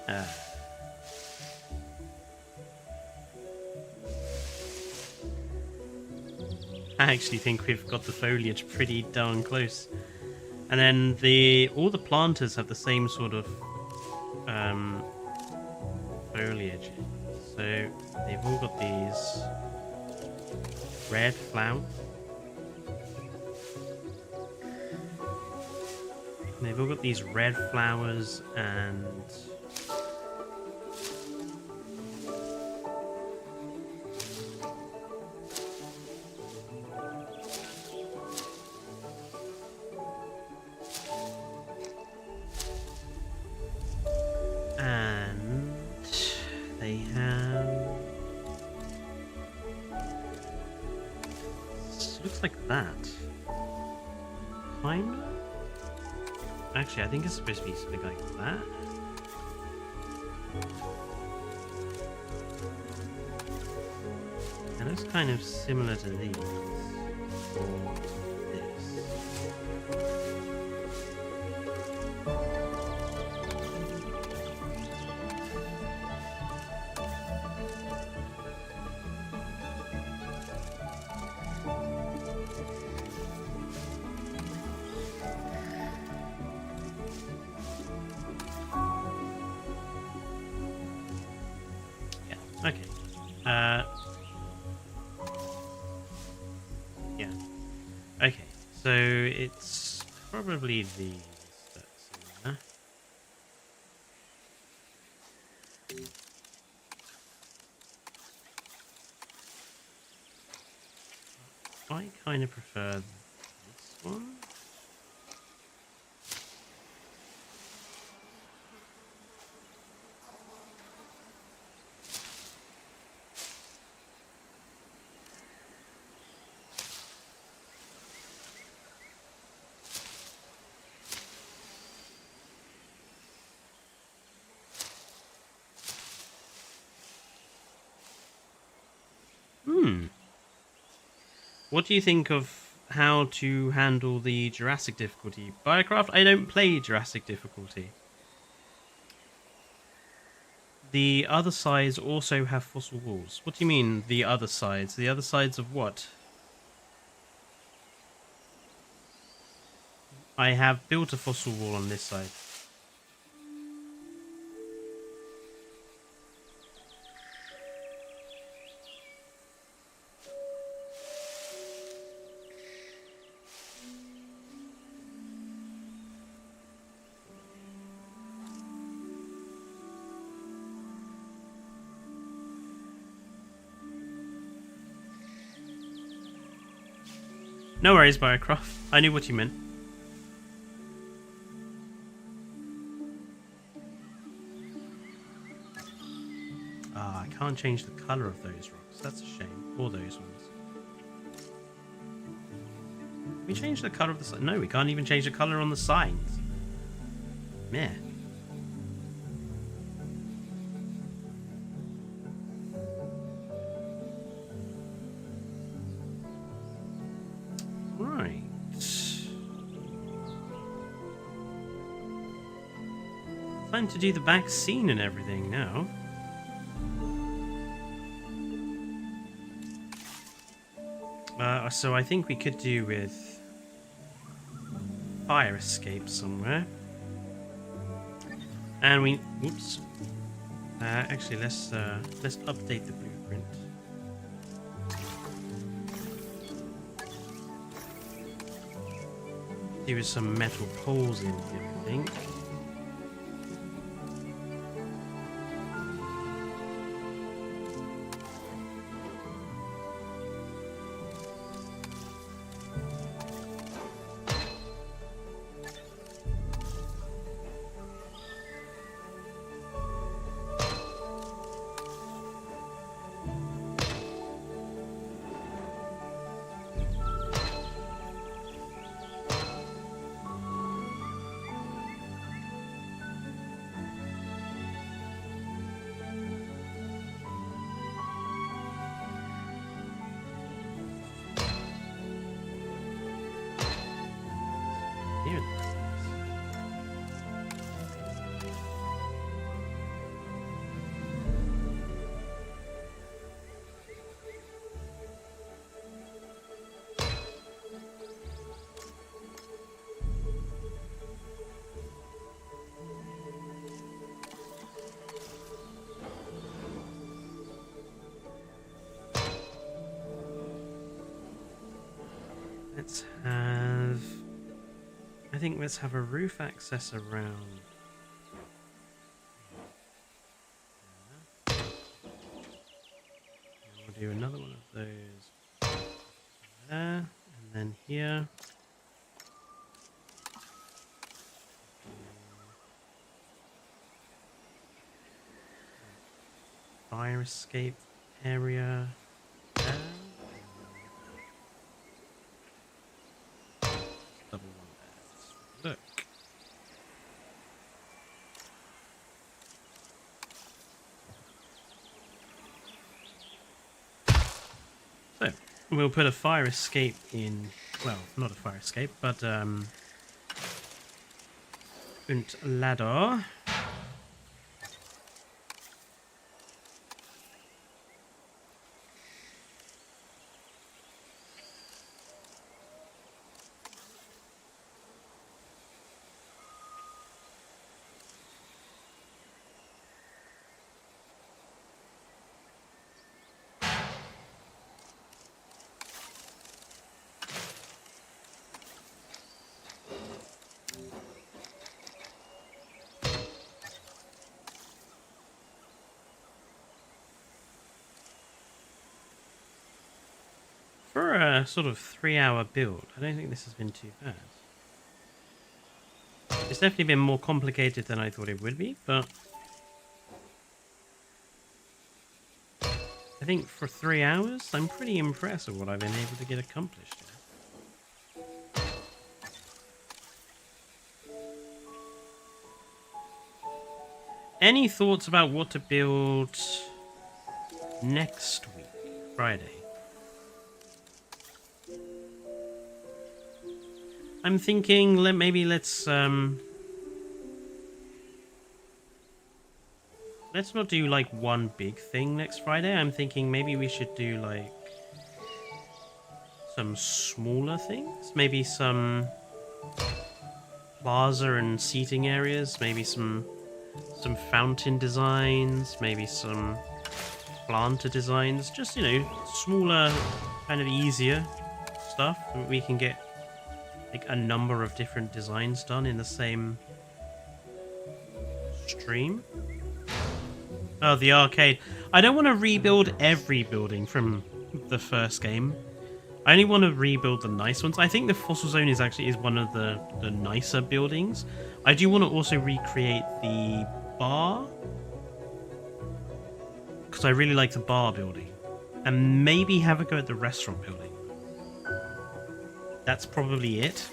Yeah. I actually think we've got the foliage pretty darn close. And then all the planters have the same sort of foliage. So they've all got these red flowers. They've all got these red flowers and they have looks like that. Kind of. Actually, I think it's supposed to be something like that. And it's kind of similar to these. Or this. Okay. Yeah. Okay. So it's probably these that's in there. I kind of prefer this one. What do you think of how to handle the Jurassic difficulty? Biocraft, I don't play Jurassic difficulty. The other sides also have fossil walls. What do you mean, the other sides? The other sides of what? I have built a fossil wall on this side. No worries, Biocraft. I knew what you meant. Ah, I can't change the colour of those rocks. That's a shame. Or those ones. Can we change the colour of the sign? No, we can't even change the colour on the signs. Meh. Time to do the back scene and everything now. So I think we could do with fire escape somewhere. And we, oops. Actually, let's update the blueprint. Do with some metal poles in here, I think. Here. Let's have... I think let's have a roof access around. And we'll do another one of those there, and then here. Fire escape area there. Double one there. Look. So we'll put a fire escape in. Well, not a fire escape, but und ladder. For a sort of 3-hour build, I don't think this has been too bad. It's definitely been more complicated than I thought it would be, but I think for 3 hours, I'm pretty impressed with what I've been able to get accomplished here. Any thoughts about what to build next week, Friday? I'm thinking maybe let's not do like one big thing next Friday. I'm thinking maybe we should do like some smaller things, maybe some plaza and seating areas, maybe some fountain designs, maybe some planter designs, just, you know, smaller, kind of easier stuff. We can get like a number of different designs done in the same stream. Oh, the arcade. I don't want to rebuild every building from the first game. I only want to rebuild the nice ones. I think the Fossil Zone is one of the nicer buildings. I do want to also recreate the bar, because I really like the bar building. And maybe have a go at the restaurant building. That's probably it.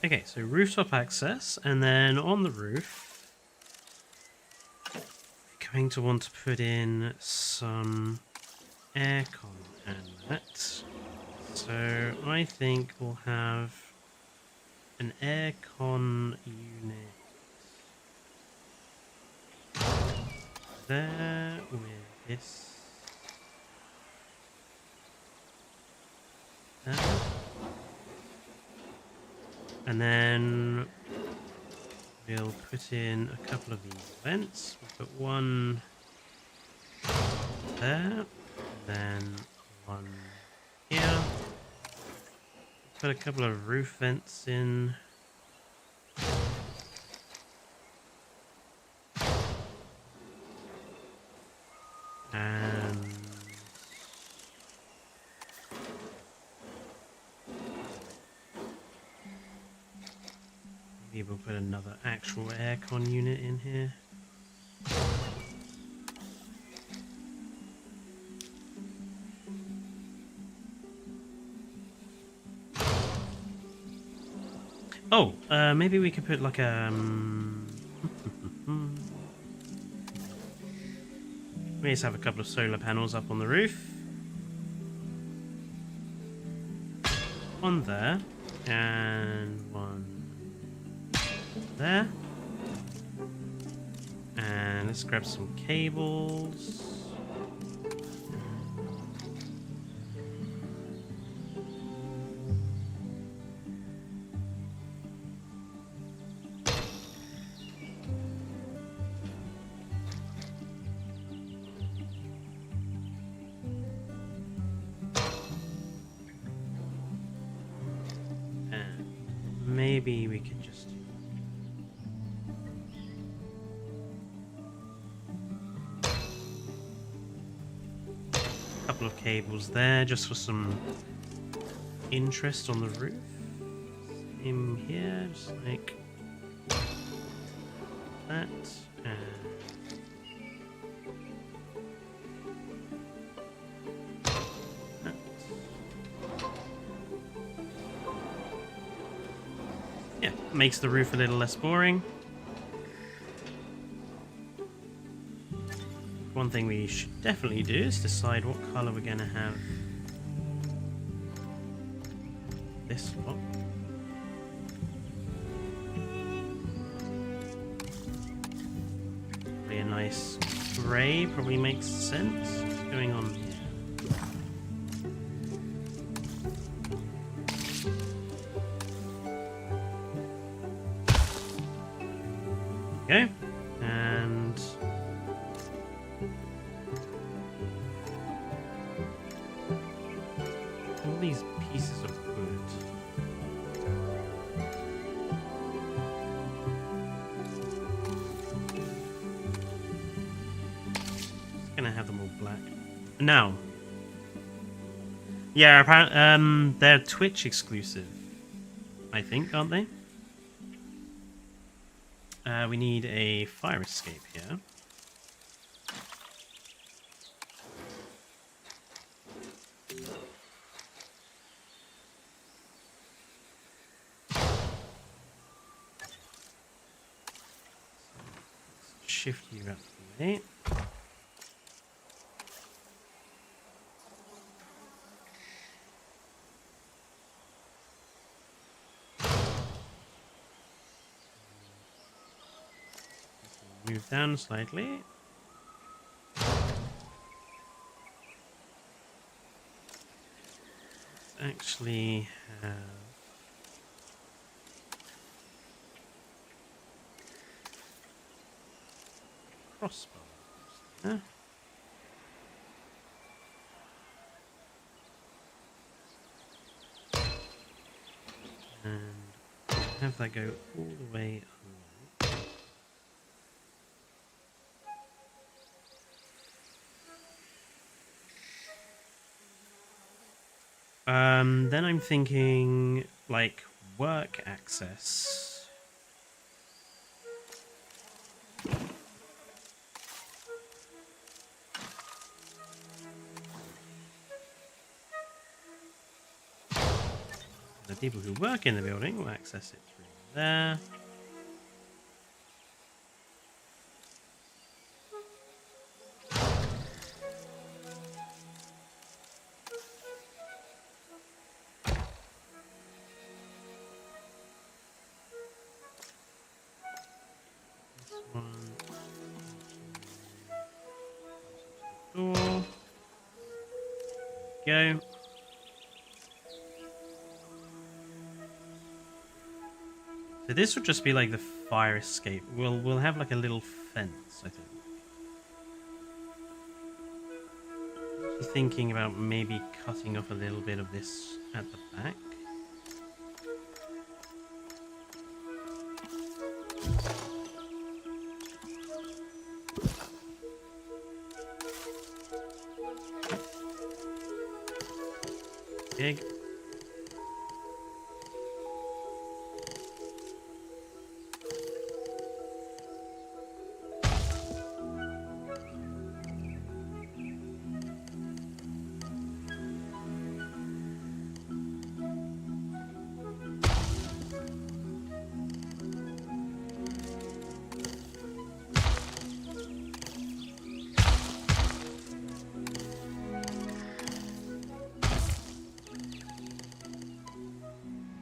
Okay, so rooftop access, and then on the roof, we're going to want to put in some aircon and that. So I think we'll have an aircon unit there with this. There. And then we'll put in a couple of these vents. We'll put one there, then one here. Put a couple of roof vents in. And maybe we'll put another actual aircon unit in here. Oh, maybe we could put like a... we just have a couple of solar panels up on the roof. One there, and one there. And let's grab some cables. Maybe we could just... a couple of cables there just for some interest on the roof. Same here, just like that. And that. Yeah, makes the roof a little less boring. One thing we should definitely do is decide what color we're going to have this lot. Probably a nice gray probably makes sense. What's going on here? Go. And all these pieces of wood. Just gonna have them all black. Now. Yeah, apparently they're Twitch exclusive, I think, aren't they? We need a fire escape here. Shift you out of the way. Move down slightly. Let's actually have crossbow there. And have that go all the way along. Then I'm thinking, like, work access. The people who work in the building will access it through there. This one. Door. There we go. So this would just be like the fire escape. We'll have like a little fence, I think. Thinking about maybe cutting off a little bit of this at the back. Big.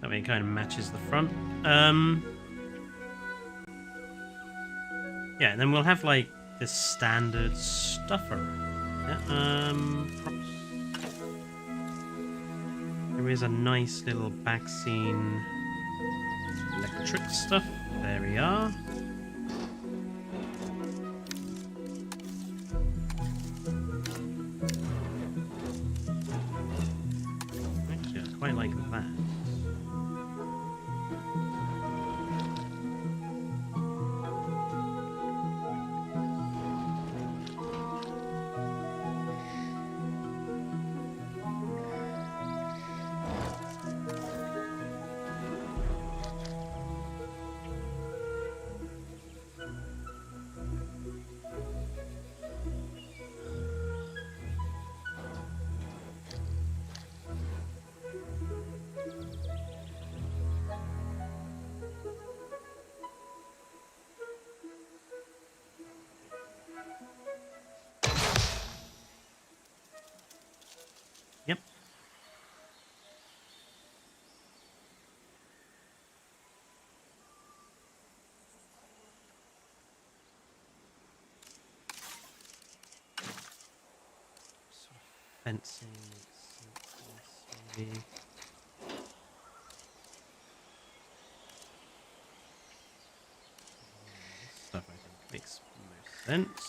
That way it kind of matches the front. Yeah, and then we'll have like this standard stuff around. Yeah, props. There is a nice little back scene electric stuff. There we are. Actually, I quite like that. Yep. Sort of fencing, maybe. This stuff I think makes most sense.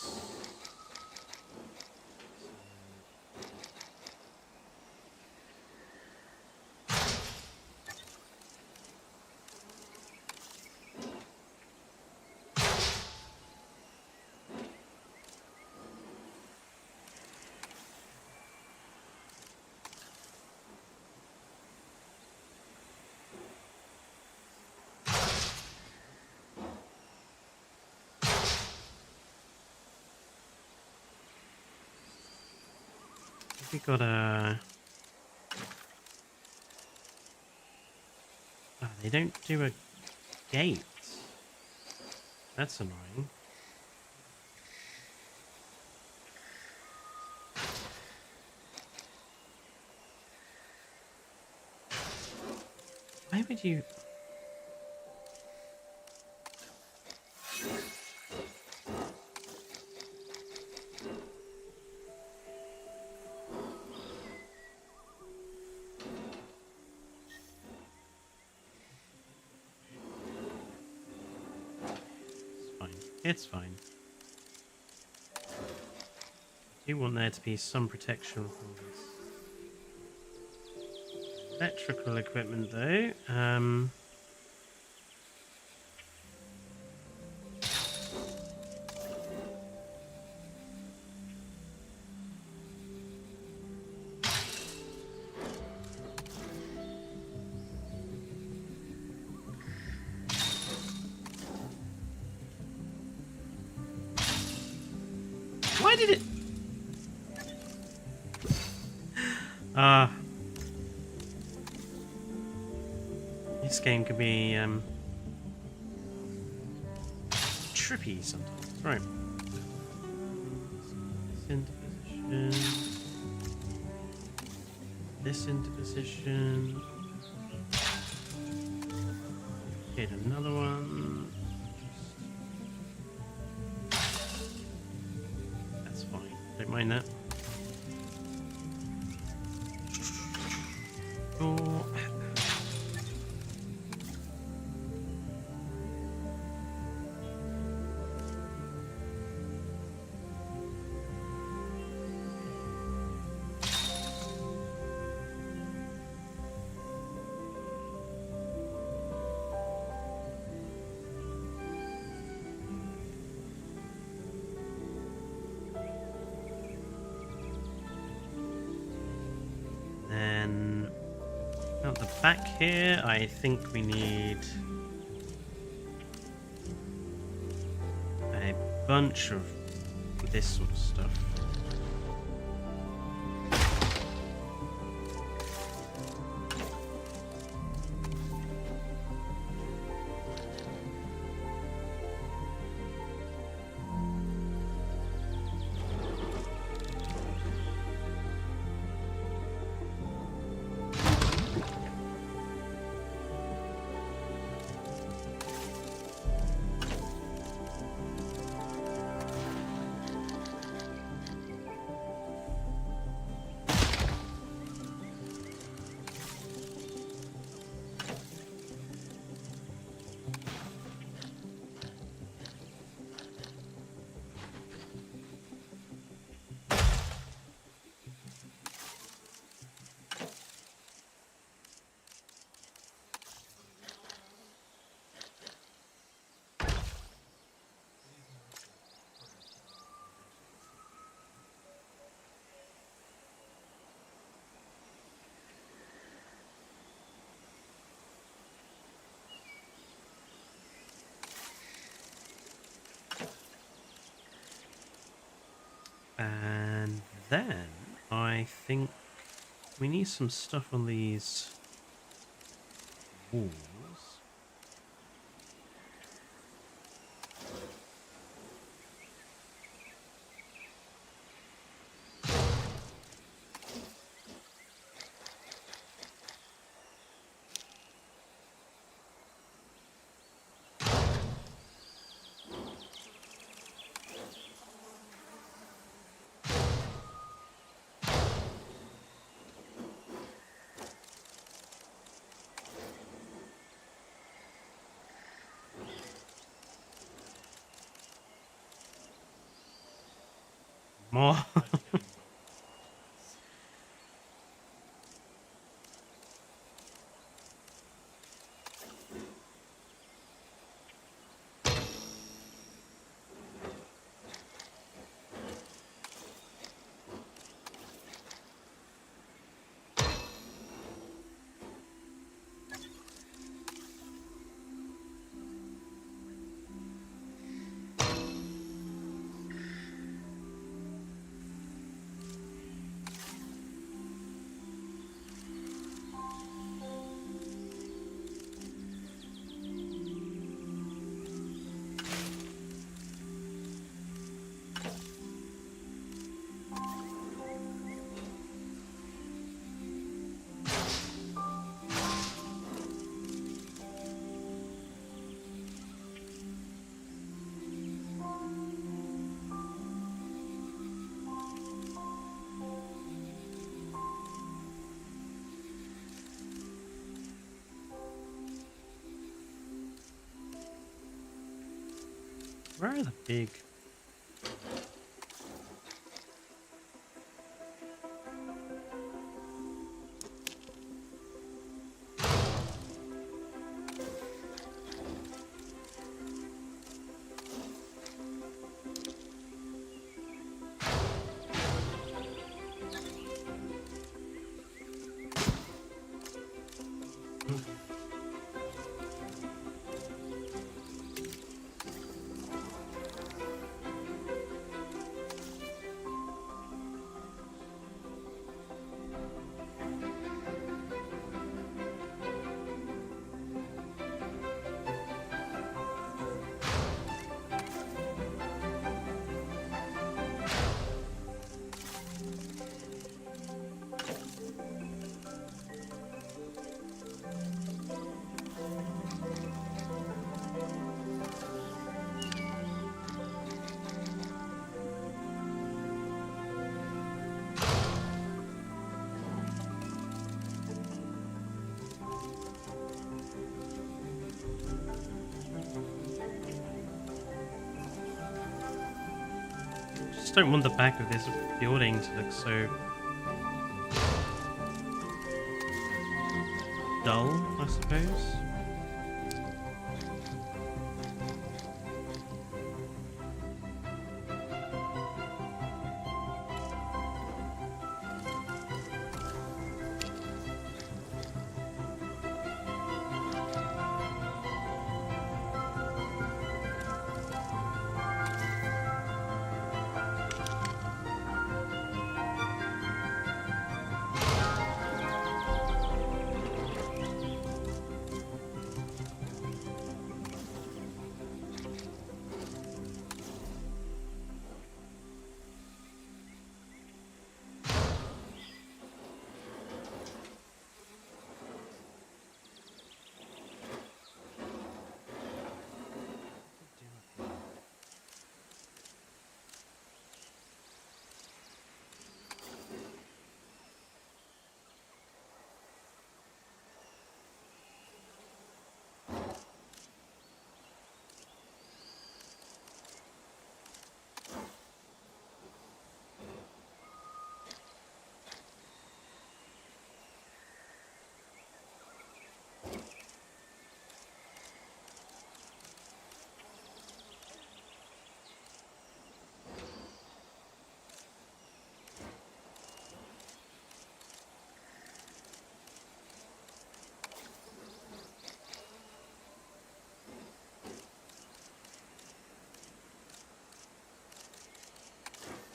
We got a... Oh, they don't do a gate. That's annoying. Why would you... It's fine. I do want there to be some protection from this electrical equipment, though. Why did it? This game can be trippy sometimes. Right. This into position. This into position. Hit another one. That's fine. Don't mind that. Oh. Then out the back here, I think we need a bunch of this sort of stuff. And then I think we need some stuff on these walls. More. Where are the big... just don't want the back of this building to look so dull, I suppose.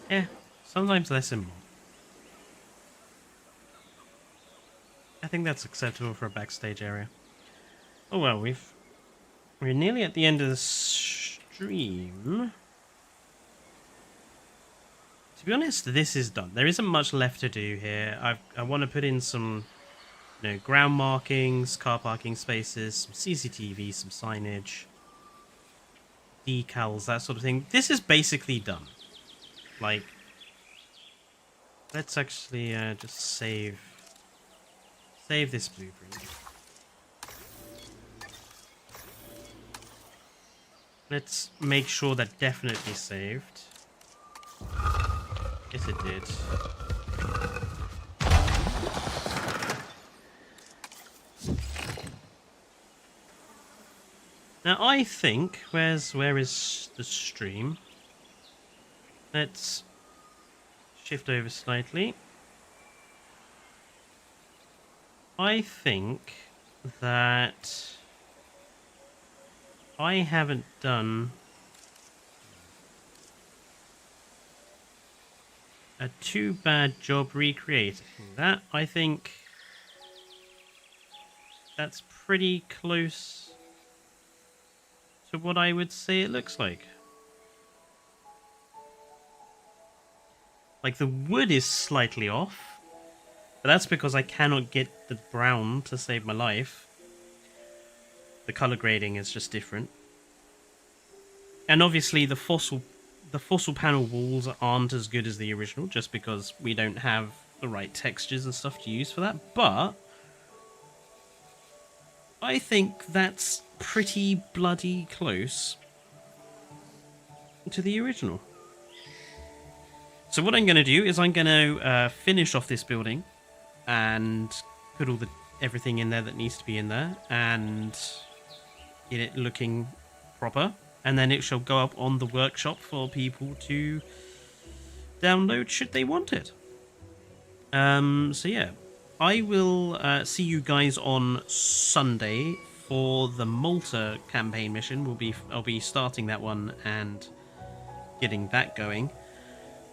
Yeah, sometimes less and more. I think that's acceptable for a backstage area. Oh well, we're nearly at the end of the stream. To be honest, this is done. There isn't much left to do here. I want to put in some, ground markings, car parking spaces, some CCTV, some signage, decals, that sort of thing. This is basically done. Like, let's actually just save this blueprint. Let's make sure that definitely saved. Yes, it did. Now I think where is the stream? Let's shift over slightly. I think that I haven't done a too bad job recreating that. I think that's pretty close to what I would say it looks like. Like, the wood is slightly off, but that's because I cannot get the brown to save my life. The color grading is just different. And obviously the fossil panel walls aren't as good as the original, just because we don't have the right textures and stuff to use for that. But I think that's pretty bloody close to the original. So what I'm going to do is I'm going to finish off this building and put everything in there that needs to be in there and get it looking proper. And then it shall go up on the workshop for people to download should they want it. So yeah, I will see you guys on Sunday for the Malta campaign mission. I'll be starting that one and getting that going.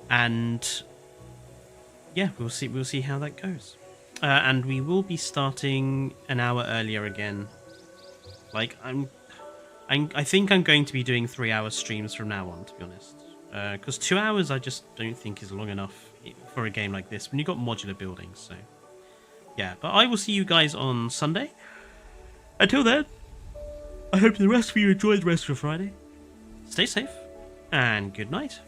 And yeah, we'll see how that goes. And we will be starting an hour earlier again. Like, I think I'm going to be doing 3-hour streams from now on, to be honest. Because 2 hours I just don't think is long enough for a game like this when you've got modular buildings. So yeah, but I will see you guys on Sunday. Until then, I hope the rest of you enjoy the rest of your Friday. Stay safe, and good night.